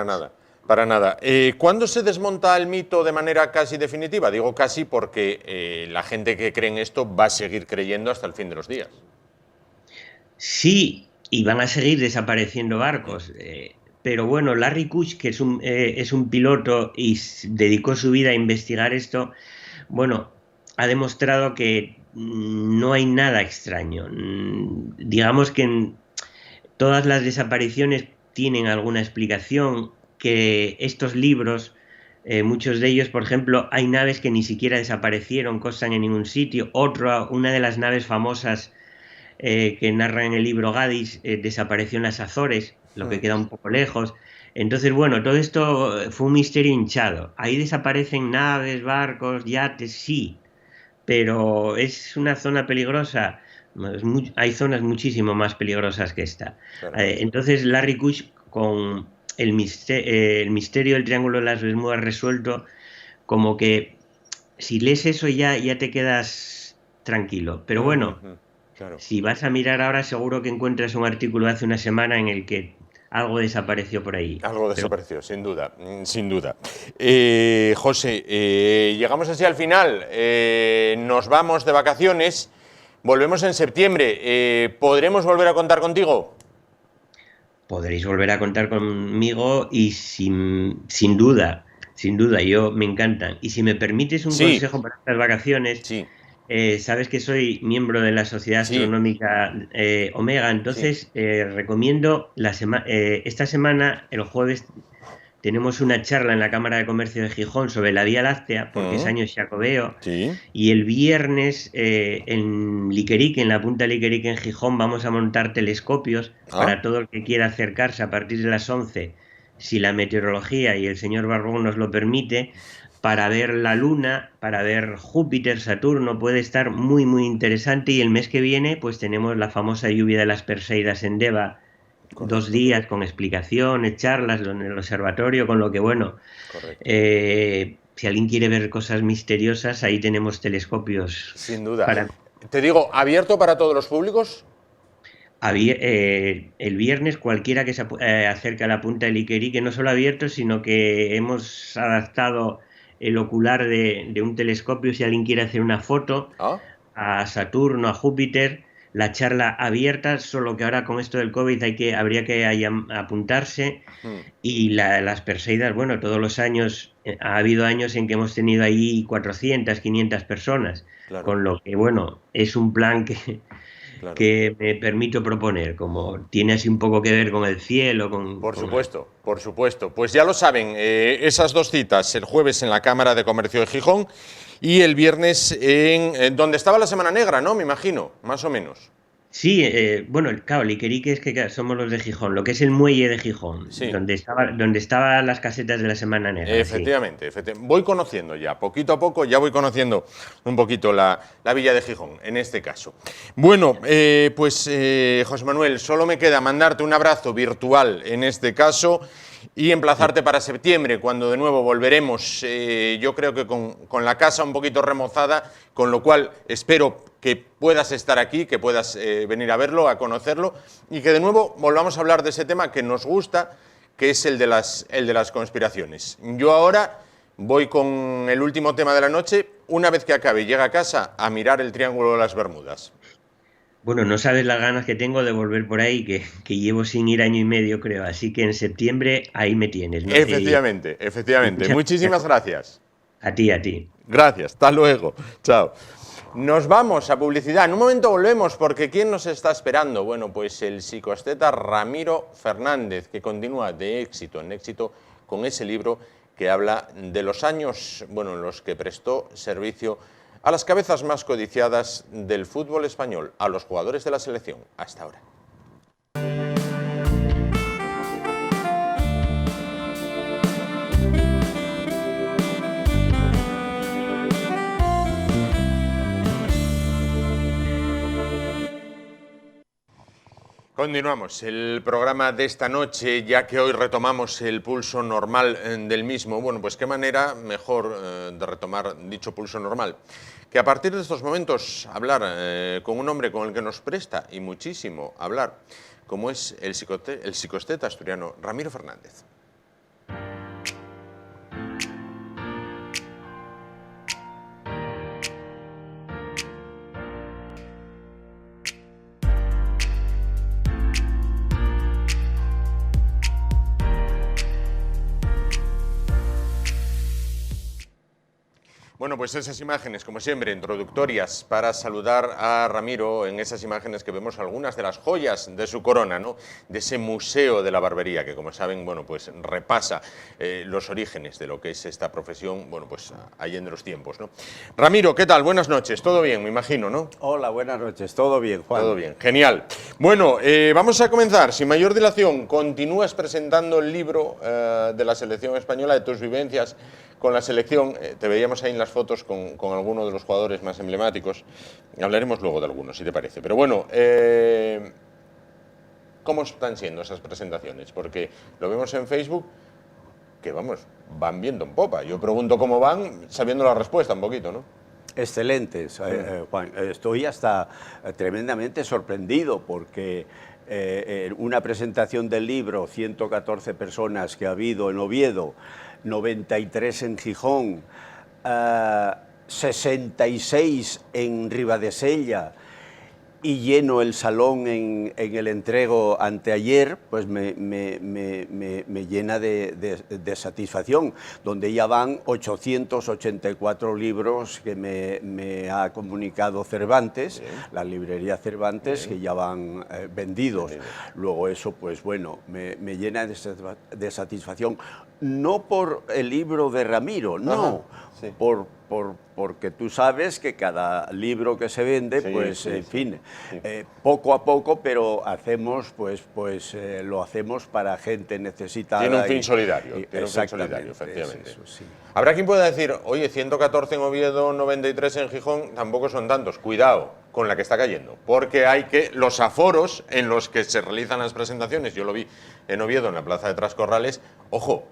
nada. Para nada. ¿Cuándo se desmonta el mito de manera casi definitiva? Digo casi porque la gente que cree en esto va a seguir creyendo hasta el fin de los días. Sí, y van a seguir desapareciendo barcos. Pero bueno, Larry Kush, que es un piloto y dedicó su vida a investigar esto, bueno, ha demostrado que no hay nada extraño. Digamos que todas las desapariciones tienen alguna explicación, que estos libros muchos de ellos, por ejemplo, hay naves que ni siquiera desaparecieron, costan en ningún sitio. Una de las naves famosas que narra en el libro Gadis desapareció en las Azores, lo que queda un poco lejos. Entonces, bueno, todo esto fue un misterio hinchado. Ahí desaparecen naves, barcos, yates, sí, pero es una zona peligrosa. Hay zonas muchísimo más peligrosas que esta. Claro. Entonces, Larry Kush, con el misterio del Triángulo de las Bermudas resuelto, como que si lees eso ya te quedas tranquilo. Pero bueno, claro. Si vas a mirar ahora, seguro que encuentras un artículo de hace una semana en el que algo desapareció por ahí. Algo desapareció, sin duda, sin duda. José, llegamos así al final, nos vamos de vacaciones, volvemos en septiembre. ¿Podremos volver a contar contigo? Podréis volver a contar conmigo y sin duda, me encantan. Y si me permites un consejo para estas vacaciones, sabes que soy miembro de la Sociedad Astronómica Omega, entonces recomiendo esta semana, el jueves, tenemos una charla en la Cámara de Comercio de Gijón sobre la Vía Láctea, porque es año Xacobeo, y el viernes en Liquerique, en la Punta Liquerique en Gijón, vamos a montar telescopios para todo el que quiera acercarse a partir de las 11, si la meteorología y el señor Barbón nos lo permite, para ver la Luna, para ver Júpiter, Saturno. Puede estar muy, muy interesante. Y el mes que viene pues tenemos la famosa lluvia de las Perseidas en Deva, 2 días con explicaciones, charlas en el observatorio, con lo que, bueno, si alguien quiere ver cosas misteriosas, ahí tenemos telescopios. Sin duda. Te digo, ¿abierto para todos los públicos? El viernes cualquiera que se acerque a la Punta del Liquerique, no solo abierto, sino que hemos adaptado el ocular de un telescopio, si alguien quiere hacer una foto a Saturno, a Júpiter, la charla abierta, solo que ahora con esto del COVID habría que apuntarse. Y las Perseidas, bueno, todos los años, ha habido años en que hemos tenido ahí 400, 500 personas, con lo que, bueno, es un plan que me permito proponer, como tiene así un poco que ver con el cielo. Por supuesto. Pues ya lo saben, esas 2 citas, el jueves en la Cámara de Comercio de Gijón y el viernes en donde estaba la Semana Negra, ¿no? Me imagino, más o menos. Sí, bueno, claro, Liquerique es que somos los de Gijón, lo que es el muelle de Gijón, donde estaban las casetas de la Semana Negra. Efectivamente. Voy conociendo ya, poquito a poco, ya voy conociendo un poquito la villa de Gijón, en este caso. Bueno, pues José Manuel, solo me queda mandarte un abrazo virtual en este caso y emplazarte para septiembre, cuando de nuevo volveremos, yo creo que con la casa un poquito remozada, con lo cual espero que puedas estar aquí, que puedas venir a verlo, a conocerlo, y que de nuevo volvamos a hablar de ese tema que nos gusta, que es el de las conspiraciones. Yo ahora voy con el último tema de la noche, una vez que acabe y llegue a casa, a mirar el Triángulo de las Bermudas. Bueno, no sabes las ganas que tengo de volver por ahí, que llevo sin ir año y medio, creo, así que en septiembre ahí me tienes, ¿no? Efectivamente. Muchísimas gracias. A ti. Gracias, hasta luego. Chao. Nos vamos a publicidad. En un momento volvemos, porque ¿quién nos está esperando? Bueno, pues el psicoesteta Ramiro Fernández, que continúa de éxito en éxito con ese libro que habla de los años, en los que prestó servicio a las cabezas más codiciadas del fútbol español, a los jugadores de la selección. Hasta ahora. Continuamos el programa de esta noche, ya que hoy retomamos el pulso normal del mismo. Bueno, pues qué manera mejor de retomar dicho pulso normal que a partir de estos momentos hablar con un hombre con el que nos presta y muchísimo hablar, como es el psicoesteta asturiano Ramiro Fernández. Bueno, pues esas imágenes, como siempre, introductorias para saludar a Ramiro. En esas imágenes que vemos algunas de las joyas de su corona, ¿no? De ese museo de la barbería que, como saben, bueno, pues repasa los orígenes de lo que es esta profesión, bueno, pues allende los tiempos, ¿no? Ramiro, ¿qué tal? Buenas noches. Todo bien, me imagino, ¿no? Hola, buenas noches. Todo bien, Juan. Todo bien, genial. Bueno, vamos a comenzar. Sin mayor dilación, continúas presentando el libro de la selección española, de tus vivencias con la selección. Te veíamos ahí en las fotos con algunos de los jugadores más emblemáticos. Hablaremos luego de algunos, si te parece. Pero bueno, ¿cómo están siendo esas presentaciones? Porque lo vemos en Facebook, que vamos, van viendo en popa. Yo pregunto cómo van, sabiendo la respuesta un poquito, ¿no? Excelentes, Juan. Estoy hasta tremendamente sorprendido porque una presentación del libro, 114 personas que ha habido en Oviedo, 93 en Gijón, 66 en Ribadesella y lleno el salón en el entrego anteayer, pues me llena de satisfacción, donde ya van 884 libros que me ha comunicado Cervantes, la librería Cervantes, que ya van vendidos. Luego eso, pues bueno, me llena de satisfacción. No por el libro de Ramiro, no, sí. Porque tú sabes que cada libro que se vende, sí, pues sí, en fin, sí. Poco a poco, pero hacemos, lo hacemos para gente necesitada. Tiene un fin solidario, tiene un fin solidario, efectivamente. Eso, sí. Habrá quien pueda decir, oye, 114 en Oviedo, 93 en Gijón, tampoco son tantos. Cuidado con la que está cayendo, porque hay que, los aforos en los que se realizan las presentaciones, yo lo vi en Oviedo, en la plaza de Trascorrales, ojo,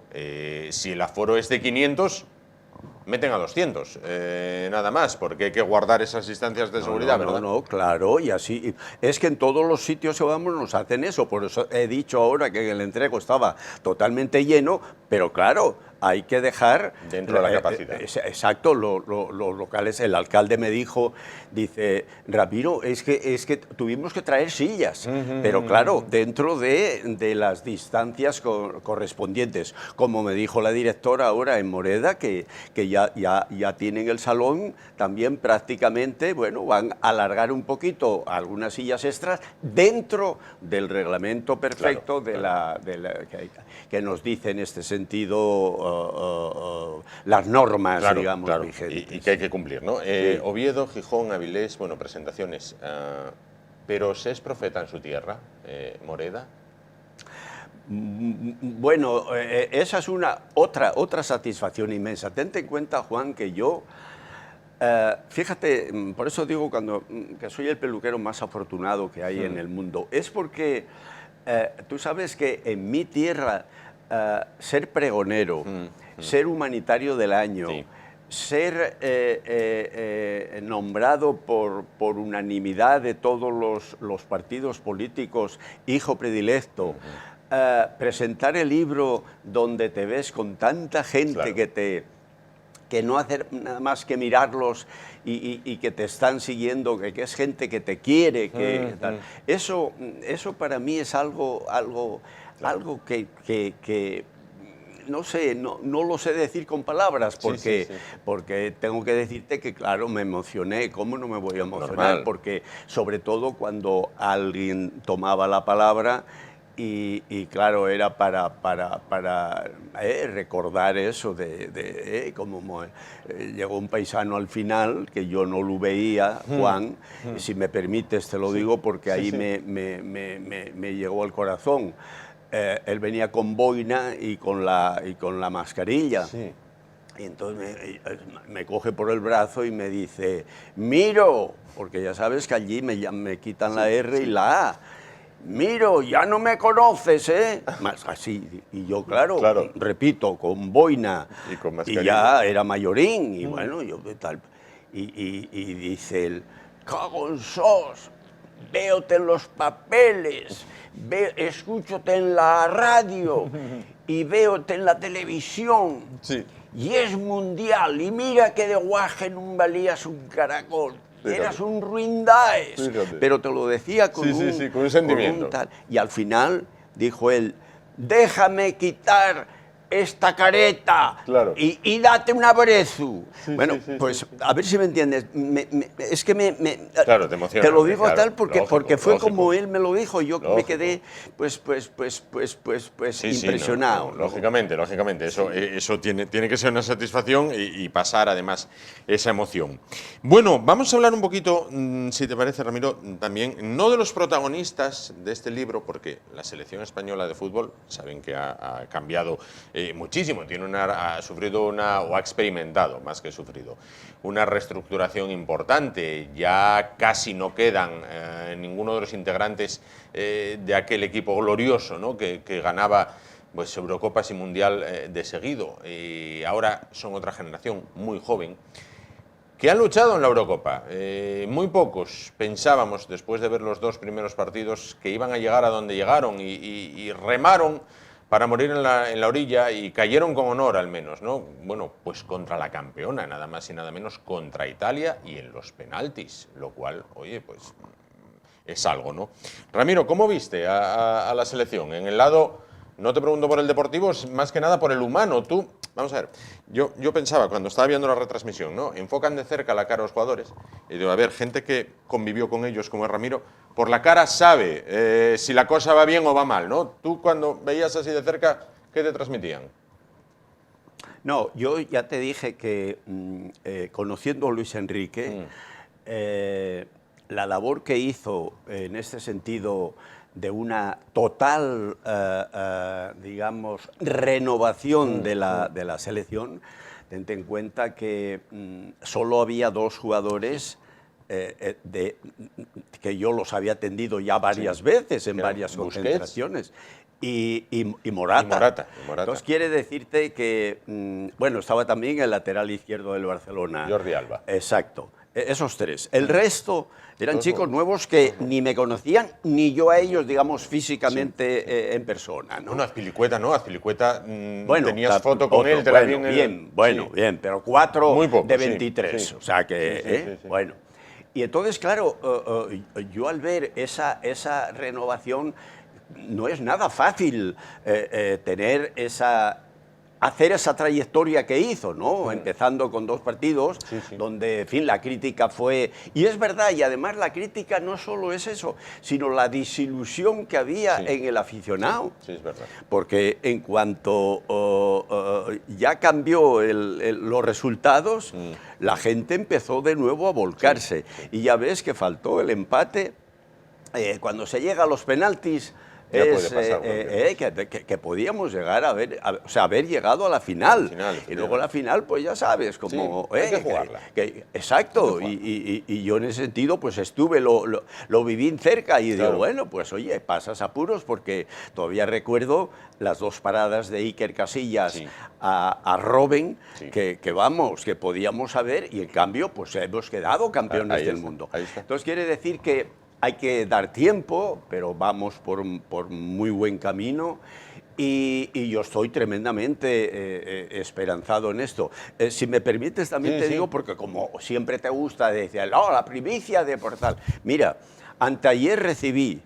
si el aforo es de 500, meten a 200, nada más, porque hay que guardar esas distancias de seguridad, ¿verdad? No, claro, y así. Es que en todos los sitios que vamos nos hacen eso, por eso he dicho ahora que el entrego estaba totalmente lleno, pero claro, hay que dejar... Dentro de la capacidad. Exacto, los locales, el alcalde me dijo, dice, Ramiro, es que tuvimos que traer sillas, pero claro, dentro de las distancias correspondientes. Como me dijo la directora ahora en Moreda, que ya tienen el salón también prácticamente, bueno, van a alargar un poquito algunas sillas extras dentro del reglamento perfecto, claro, que nos dice en este sentido las normas, claro, digamos, claro, vigentes. Y que hay que cumplir, ¿no? Sí. Oviedo, Gijón, Avilés, bueno, presentaciones. ¿Pero se es profeta en su tierra, Moreda? Bueno, esa es otra satisfacción inmensa. Tente en cuenta, Juan, que yo, fíjate, por eso digo que soy el peluquero más afortunado que hay en el mundo. Es porque tú sabes que en mi tierra ser pregonero, ser humanitario del año, sí, ser nombrado por unanimidad de todos los partidos políticos, hijo predilecto, presentar el libro donde te ves con tanta gente, claro, que no hacer nada más que mirarlos y que te están siguiendo, que es gente que te quiere, tal. Eso para mí es algo claro, que no sé, no lo sé decir con palabras, porque tengo que decirte que, claro, me emocioné. ¿Cómo no me voy a emocionar? Normal. Porque, sobre todo, cuando alguien tomaba la palabra y claro, era para recordar eso de cómo llegó un paisano al final, que yo no lo veía, Juan, si me permites te lo digo, porque ahí me llegó al corazón. Él venía con boina y con la mascarilla. Sí. Y entonces me coge por el brazo y me dice, Miro, porque ya sabes que allí me quitan la R y la A. Miro, ya no me conoces, ¿eh? Más así. Y yo, claro, repito, con boina. Y con mascarilla. Y ya era mayorín. Y bueno, yo tal. Y dice él, cago en sos, véote en los papeles, escúchote en la radio y véote en la televisión. Sí. Y es mundial. Y mira que de guaje no valías un caracol. Fíjate. Eras un ruindaes. Fíjate. Pero te lo decía con un sentimiento. Y al final dijo él, déjame quitar esta careta y date un abrazo. Bueno, pues a ver si me entiendes. Es que claro, te emociona. Te lo digo claro, tal porque fue lógico. como él me lo dijo. Yo me quedé pues impresionado. No, lógicamente. Eso tiene que ser una satisfacción y pasar además esa emoción. Bueno, vamos a hablar un poquito, si te parece, Ramiro, también, no de los protagonistas de este libro, porque la selección española de fútbol, saben que ha cambiado muchísimo, ha sufrido o ha experimentado, más que sufrido, una reestructuración importante. Ya casi no quedan ninguno de los integrantes de aquel equipo glorioso, ¿no? que ganaba pues Eurocopas y Mundial de seguido, y ahora son otra generación muy joven que han luchado en la Eurocopa. Muy pocos pensábamos, después de ver los 2 primeros partidos, que iban a llegar a donde llegaron y remaron para morir en la orilla y cayeron con honor al menos, ¿no? Bueno, pues contra la campeona, nada más y nada menos, contra Italia, y en los penaltis, lo cual, oye, pues es algo, ¿no? Ramiro, ¿cómo viste a la selección? En el lado, no te pregunto por el deportivo, es más que nada por el humano. Tú, vamos a ver, yo pensaba cuando estaba viendo la retransmisión, ¿no? Enfocan de cerca la cara a los jugadores y digo, a ver, gente que convivió con ellos, como es Ramiro, por la cara sabe si la cosa va bien o va mal, ¿no? Tú cuando veías así de cerca, ¿qué te transmitían? No, yo ya te dije que conociendo a Luis Enrique, la labor que hizo en este sentido de una total, digamos, renovación de la selección, tente en cuenta que solo había 2 jugadores que yo los había atendido ya varias veces en varias concentraciones. Y Morata. Entonces quiere decirte que, bueno, estaba también el lateral izquierdo del Barcelona. Jordi Alba. Exacto. Esos 3. El resto eran chicos nuevos que ni me conocían, ni yo a ellos, digamos, físicamente en persona, ¿no? Bueno, Azpilicueta, ¿no? Azpilicueta, bueno, tenías foto con él, te la vi en el... Bien, pero 4 muy poco, de 23, o sea que, bueno. Y entonces, claro, yo al ver esa renovación, no es nada fácil tener hacer esa trayectoria que hizo, ¿no? Empezando con 2 partidos, donde, en fin, la crítica fue... Y es verdad, y además la crítica no solo es eso, sino la desilusión que había en el aficionado. Sí, es verdad. Porque en cuanto ya cambió los resultados, la gente empezó de nuevo a volcarse. Y ya ves que faltó el empate. Cuando se llega a los penaltis... que podíamos llegar a haber llegado a la final. Y luego la final, pues ya sabes, como... hay que jugarla. Exacto, y yo en ese sentido, pues estuve, lo viví cerca y digo, bueno, pues oye, pasas apuros, porque todavía recuerdo las 2 paradas de Iker Casillas a Robben, que vamos, que podíamos haber, y en cambio, pues hemos quedado campeones del mundo. Entonces quiere decir que hay que dar tiempo, pero vamos por muy buen camino y yo estoy tremendamente esperanzado en esto. Si me permites también te digo, porque como siempre te gusta decir, no, la primicia de Portal. Mira, anteayer recibí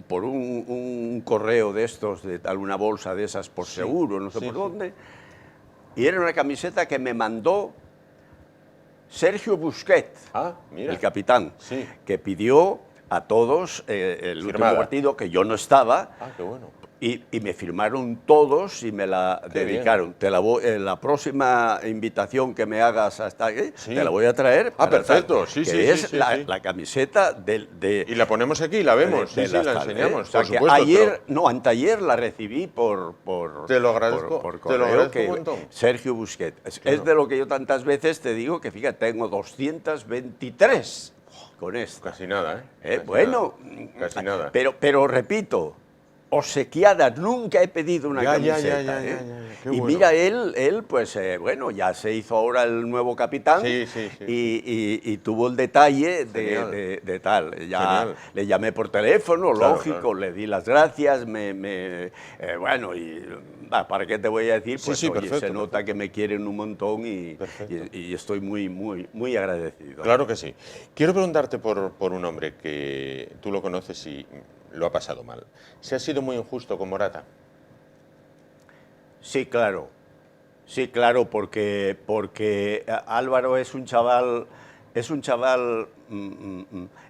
por un correo de estos, de una bolsa de esas por seguro, no sé por dónde, y era una camiseta que me mandó Sergio Busquets, el capitán, que pidió a todos el último partido, que yo no estaba, qué bueno. Y me firmaron todos y me la dedicaron. La próxima invitación que me hagas hasta aquí, te la voy a traer. Perfecto, es la camiseta de... Y la ponemos aquí, la vemos, la enseñamos, o sea, por supuesto. Ayer, no, anteayer la recibí por te lo agradezco, por te lo agradezco un montón. Sergio Busquets. Es de lo que yo tantas veces te digo que, fíjate, tengo 223 con esto. Casi nada, Casi nada. Pero repito, obsequiada, nunca he pedido una camiseta. Qué y bueno. mira, él pues bueno, ya se hizo ahora el nuevo capitán y tuvo el detalle de tal. Ya le llamé por teléfono, lógico, le di las gracias, bueno, y ¿para qué te voy a decir? Pues oye, se nota que me quieren un montón y estoy muy agradecido. Claro que sí. Quiero preguntarte por un hombre que tú lo conoces y lo ha pasado mal. ¿Se ha sido muy injusto con Morata? Sí, claro. Sí, claro, porque Álvaro es un chaval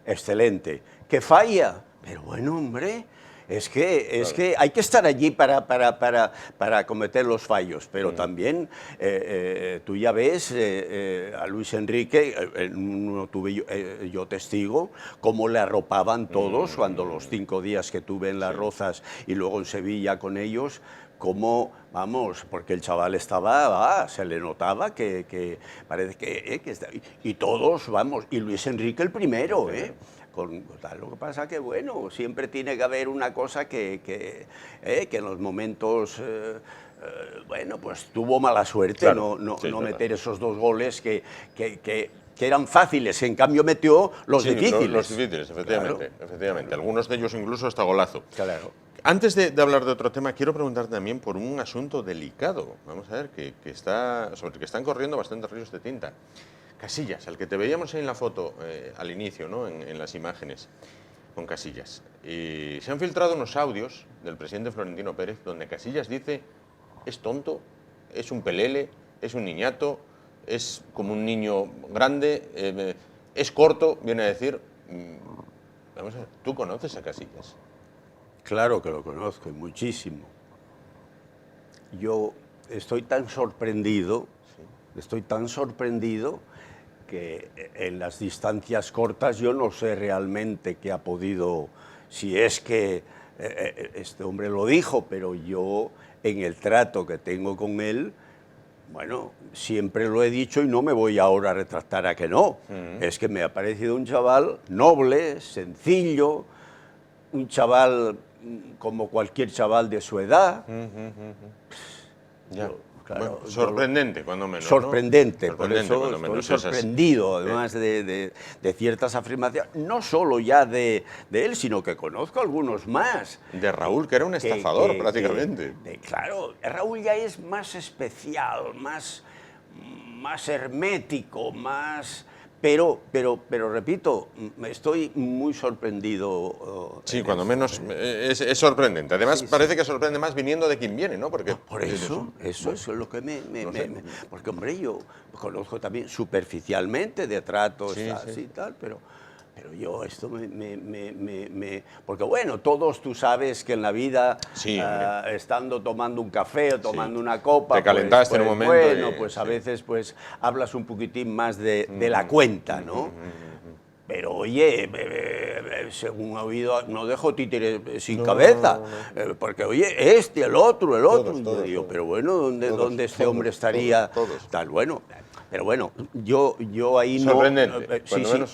excelente, que falla, pero bueno, hombre, es que hay que estar allí para cometer los fallos, pero también tú ya ves a Luis Enrique, no tuve yo testigo, cómo le arropaban todos cuando los 5 días que tuve en Las Rozas y luego en Sevilla con ellos, cómo, vamos, porque el chaval estaba, se le notaba que parece que está, y todos, vamos, y Luis Enrique el primero, lo que pasa que, bueno, siempre tiene que haber una cosa que en los momentos, bueno, pues tuvo mala suerte, claro, no meter esos 2 goles que eran fáciles, en cambio metió los difíciles. Los difíciles, efectivamente, claro. efectivamente. Algunos de ellos incluso hasta golazo. Claro. Antes de hablar de otro tema, quiero preguntar también por un asunto delicado. Vamos a ver, sobre el que están corriendo bastantes ríos de tinta. Casillas, al que te veíamos ahí en la foto al inicio, ¿no? en las imágenes, con Casillas. Y se han filtrado unos audios del presidente Florentino Pérez donde Casillas dice: es tonto, es un pelele, es un niñato, es como un niño grande, es corto, viene a decir. Vamos a ver, ¿tú conoces a Casillas? Claro que lo conozco, y muchísimo. Yo estoy tan sorprendido que en las distancias cortas yo no sé realmente qué ha podido, si es que este hombre lo dijo, pero yo en el trato que tengo con él, bueno, siempre lo he dicho y no me voy ahora a retractar a que no. Es que me ha parecido un chaval noble, sencillo, un chaval como cualquier chaval de su edad. Ya. Claro, Bueno, sorprendente, cuando menos. Sorprendente, ¿no? por eso estoy sorprendido, además de ciertas afirmaciones, no solo ya de él, sino que conozco algunos más. De Raúl, que era un estafador, prácticamente. Claro, Raúl ya es más especial, más hermético, más... Pero repito, estoy muy sorprendido. Sí, cuando menos es sorprendente. Además, parece que sorprende más viniendo de quien viene, ¿no? Porque por eso es lo que porque, hombre, yo conozco también superficialmente de tratos así y tal, pero yo esto porque bueno, todos tú sabes que en la vida, estando tomando un café o tomando una copa, te calentaste en un momento. Bueno, pues a veces pues hablas un poquitín más de la cuenta, ¿no? Pero oye, según he oído, no dejo títeres sin cabeza, porque oye, el otro, todos, digo, pero bueno, ¿dónde este hombre estaría? Todos. Tal, bueno. Pero bueno, yo ahí sorprendente,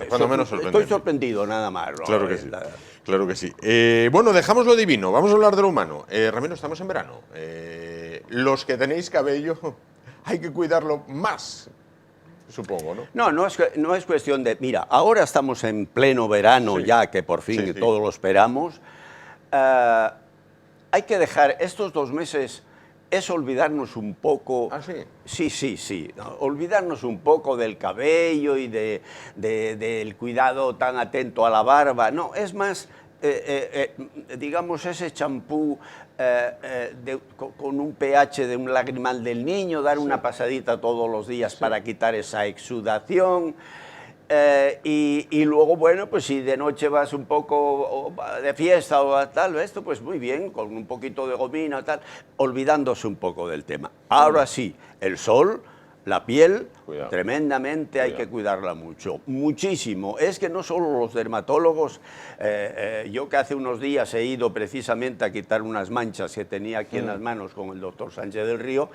cuando menos sorprendente. Estoy sorprendido, nada más. ¿no? Claro que sí. Claro que sí. Bueno, dejamos lo divino, vamos a hablar de lo humano. Ramiro, estamos en verano. Los que tenéis cabello, hay que cuidarlo más, supongo, ¿no? No es cuestión de... Mira, ahora estamos en pleno verano ya, que por fin todos lo esperamos. Hay que dejar estos 2 meses... Es olvidarnos un poco... ¿Ah, sí? Sí. Olvidarnos un poco del cabello y del cuidado tan atento a la barba. No, es más, digamos, ese champú con un pH de un lagrimal del niño, dar una pasadita todos los días para quitar esa exudación. Y luego, bueno, pues si de noche vas un poco de fiesta o tal, esto, pues muy bien, con un poquito de gomina o tal, olvidándose un poco del tema. Ahora sí, el sol, la piel, tremendamente hay que cuidarla mucho, muchísimo. Es que no solo los dermatólogos, yo que hace unos días he ido precisamente a quitar unas manchas que tenía aquí en las manos con el doctor Sánchez del Río,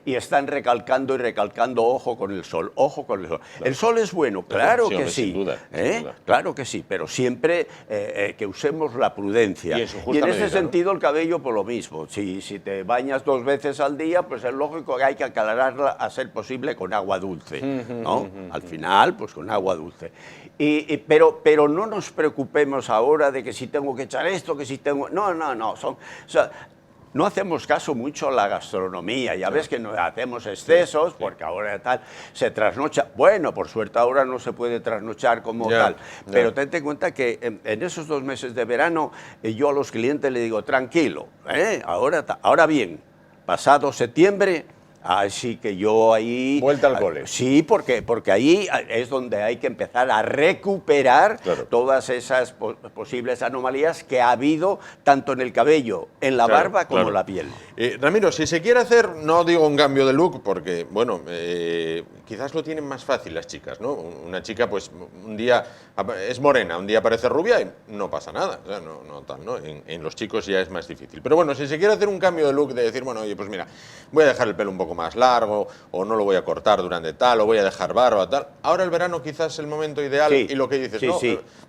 y están recalcando y recalcando, ojo con el sol, ojo con el sol. Claro. El sol es bueno, claro que sí, sin duda. Claro que sí, pero siempre que usemos la prudencia. Y en ese sentido el cabello por lo mismo. Si te bañas 2 veces al día, pues es lógico que hay que aclararla a ser posible con agua dulce, ¿no? Al final, pues con agua dulce. Pero no nos preocupemos ahora de que si tengo que echar esto, que si tengo... No. No hacemos caso mucho a la gastronomía, ya ves que no hacemos excesos, porque ahora tal, se trasnocha. Bueno, por suerte ahora no se puede trasnochar como tal, pero ten en cuenta que en esos 2 meses de verano yo a los clientes les digo, tranquilo, ahora bien, pasado septiembre. Así que yo ahí... Vuelta al cole. Sí, porque ahí es donde hay que empezar a recuperar todas esas posibles anomalías que ha habido tanto en el cabello, en la barba como en la piel. Ramiro, si se quiere hacer, no digo un cambio de look, porque, bueno, quizás lo tienen más fácil las chicas, ¿no? Una chica, pues, un día es morena, un día parece rubia y no pasa nada. O sea, no tal, ¿no? En los chicos ya es más difícil. Pero bueno, si se quiere hacer un cambio de look, de decir, bueno, oye, pues mira, voy a dejar el pelo un poco más largo, o no lo voy a cortar durante tal, o voy a dejar barba, tal. Ahora el verano quizás es el momento ideal, y lo que dices, ¿no?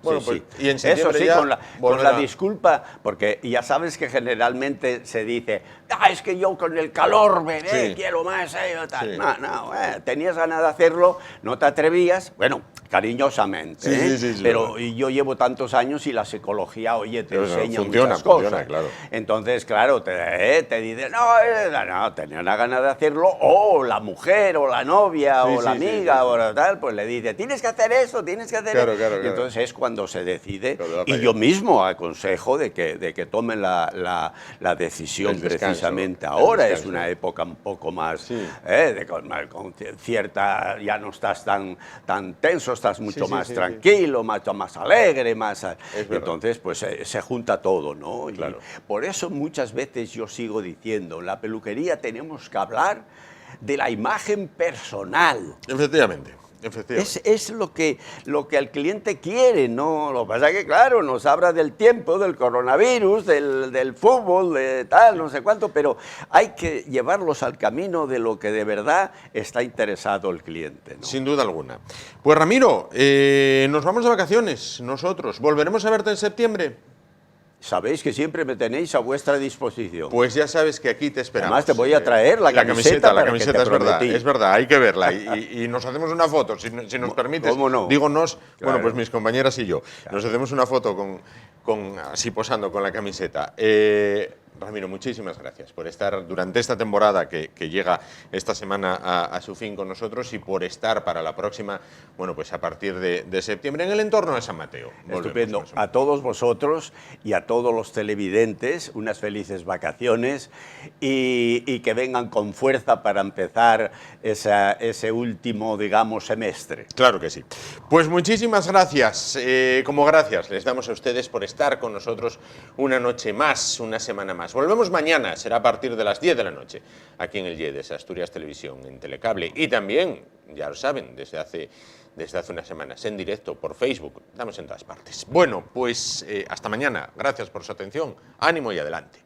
Bueno, pues, y en septiembre eso sí, ya con la disculpa, porque ya sabes que generalmente se dice, es que yo con el calor, quiero más, tal. No, tenías ganas de hacerlo, no te atrevías, bueno, cariñosamente, pero yo llevo tantos años y la psicología, oye, te enseña muchas cosas. Claro. Entonces, claro, te dice, no, tenía una gana de hacerlo, o la mujer, o la novia, o la amiga, o tal, pues le dice, tienes que hacer eso, tienes que hacer eso. Claro. Y entonces es cuando se decide, y yo mismo aconsejo de que tomen la decisión precisamente ahora. Es una época un poco más, con cierta, ya no estás tan tenso, estás mucho más tranquilo, más alegre, más... Entonces, pues se junta todo, ¿no? Claro. Y por eso muchas veces yo sigo diciendo, en la peluquería tenemos que hablar de la imagen personal. Efectivamente. Es lo que el cliente quiere, ¿no? Lo que pasa es que, claro, nos habla del tiempo, del coronavirus, del fútbol, de tal, no sé cuánto, pero hay que llevarlos al camino de lo que de verdad está interesado el cliente, ¿no? Sin duda alguna. Pues Ramiro, nos vamos de vacaciones nosotros. ¿Volveremos a verte en septiembre? Sabéis que siempre me tenéis a vuestra disposición. Pues ya sabes que aquí te esperamos. Además te voy a traer la camiseta. La camiseta es verdad, hay que verla. Y nos hacemos una foto, si nos permites. ¿Cómo no? Dígonos, claro. Bueno, pues mis compañeras y yo. Claro. Nos hacemos una foto así posando con la camiseta. Ramiro, muchísimas gracias por estar durante esta temporada que llega esta semana a su fin con nosotros, y por estar para la próxima, bueno, pues a partir de septiembre en el entorno de San Mateo. Estupendo. A todos vosotros y a todos los televidentes, unas felices vacaciones y que vengan con fuerza para empezar ese último, digamos, semestre. Claro que sí. Pues muchísimas gracias. Como gracias les damos a ustedes por estar con nosotros una noche más, una semana más. Volvemos mañana, será a partir de las 10 de la noche, aquí en el IEDES, Asturias Televisión, en Telecable, y también, ya lo saben, desde hace unas semanas, en directo, por Facebook, estamos en todas partes. Bueno, pues hasta mañana, gracias por su atención, ánimo y adelante.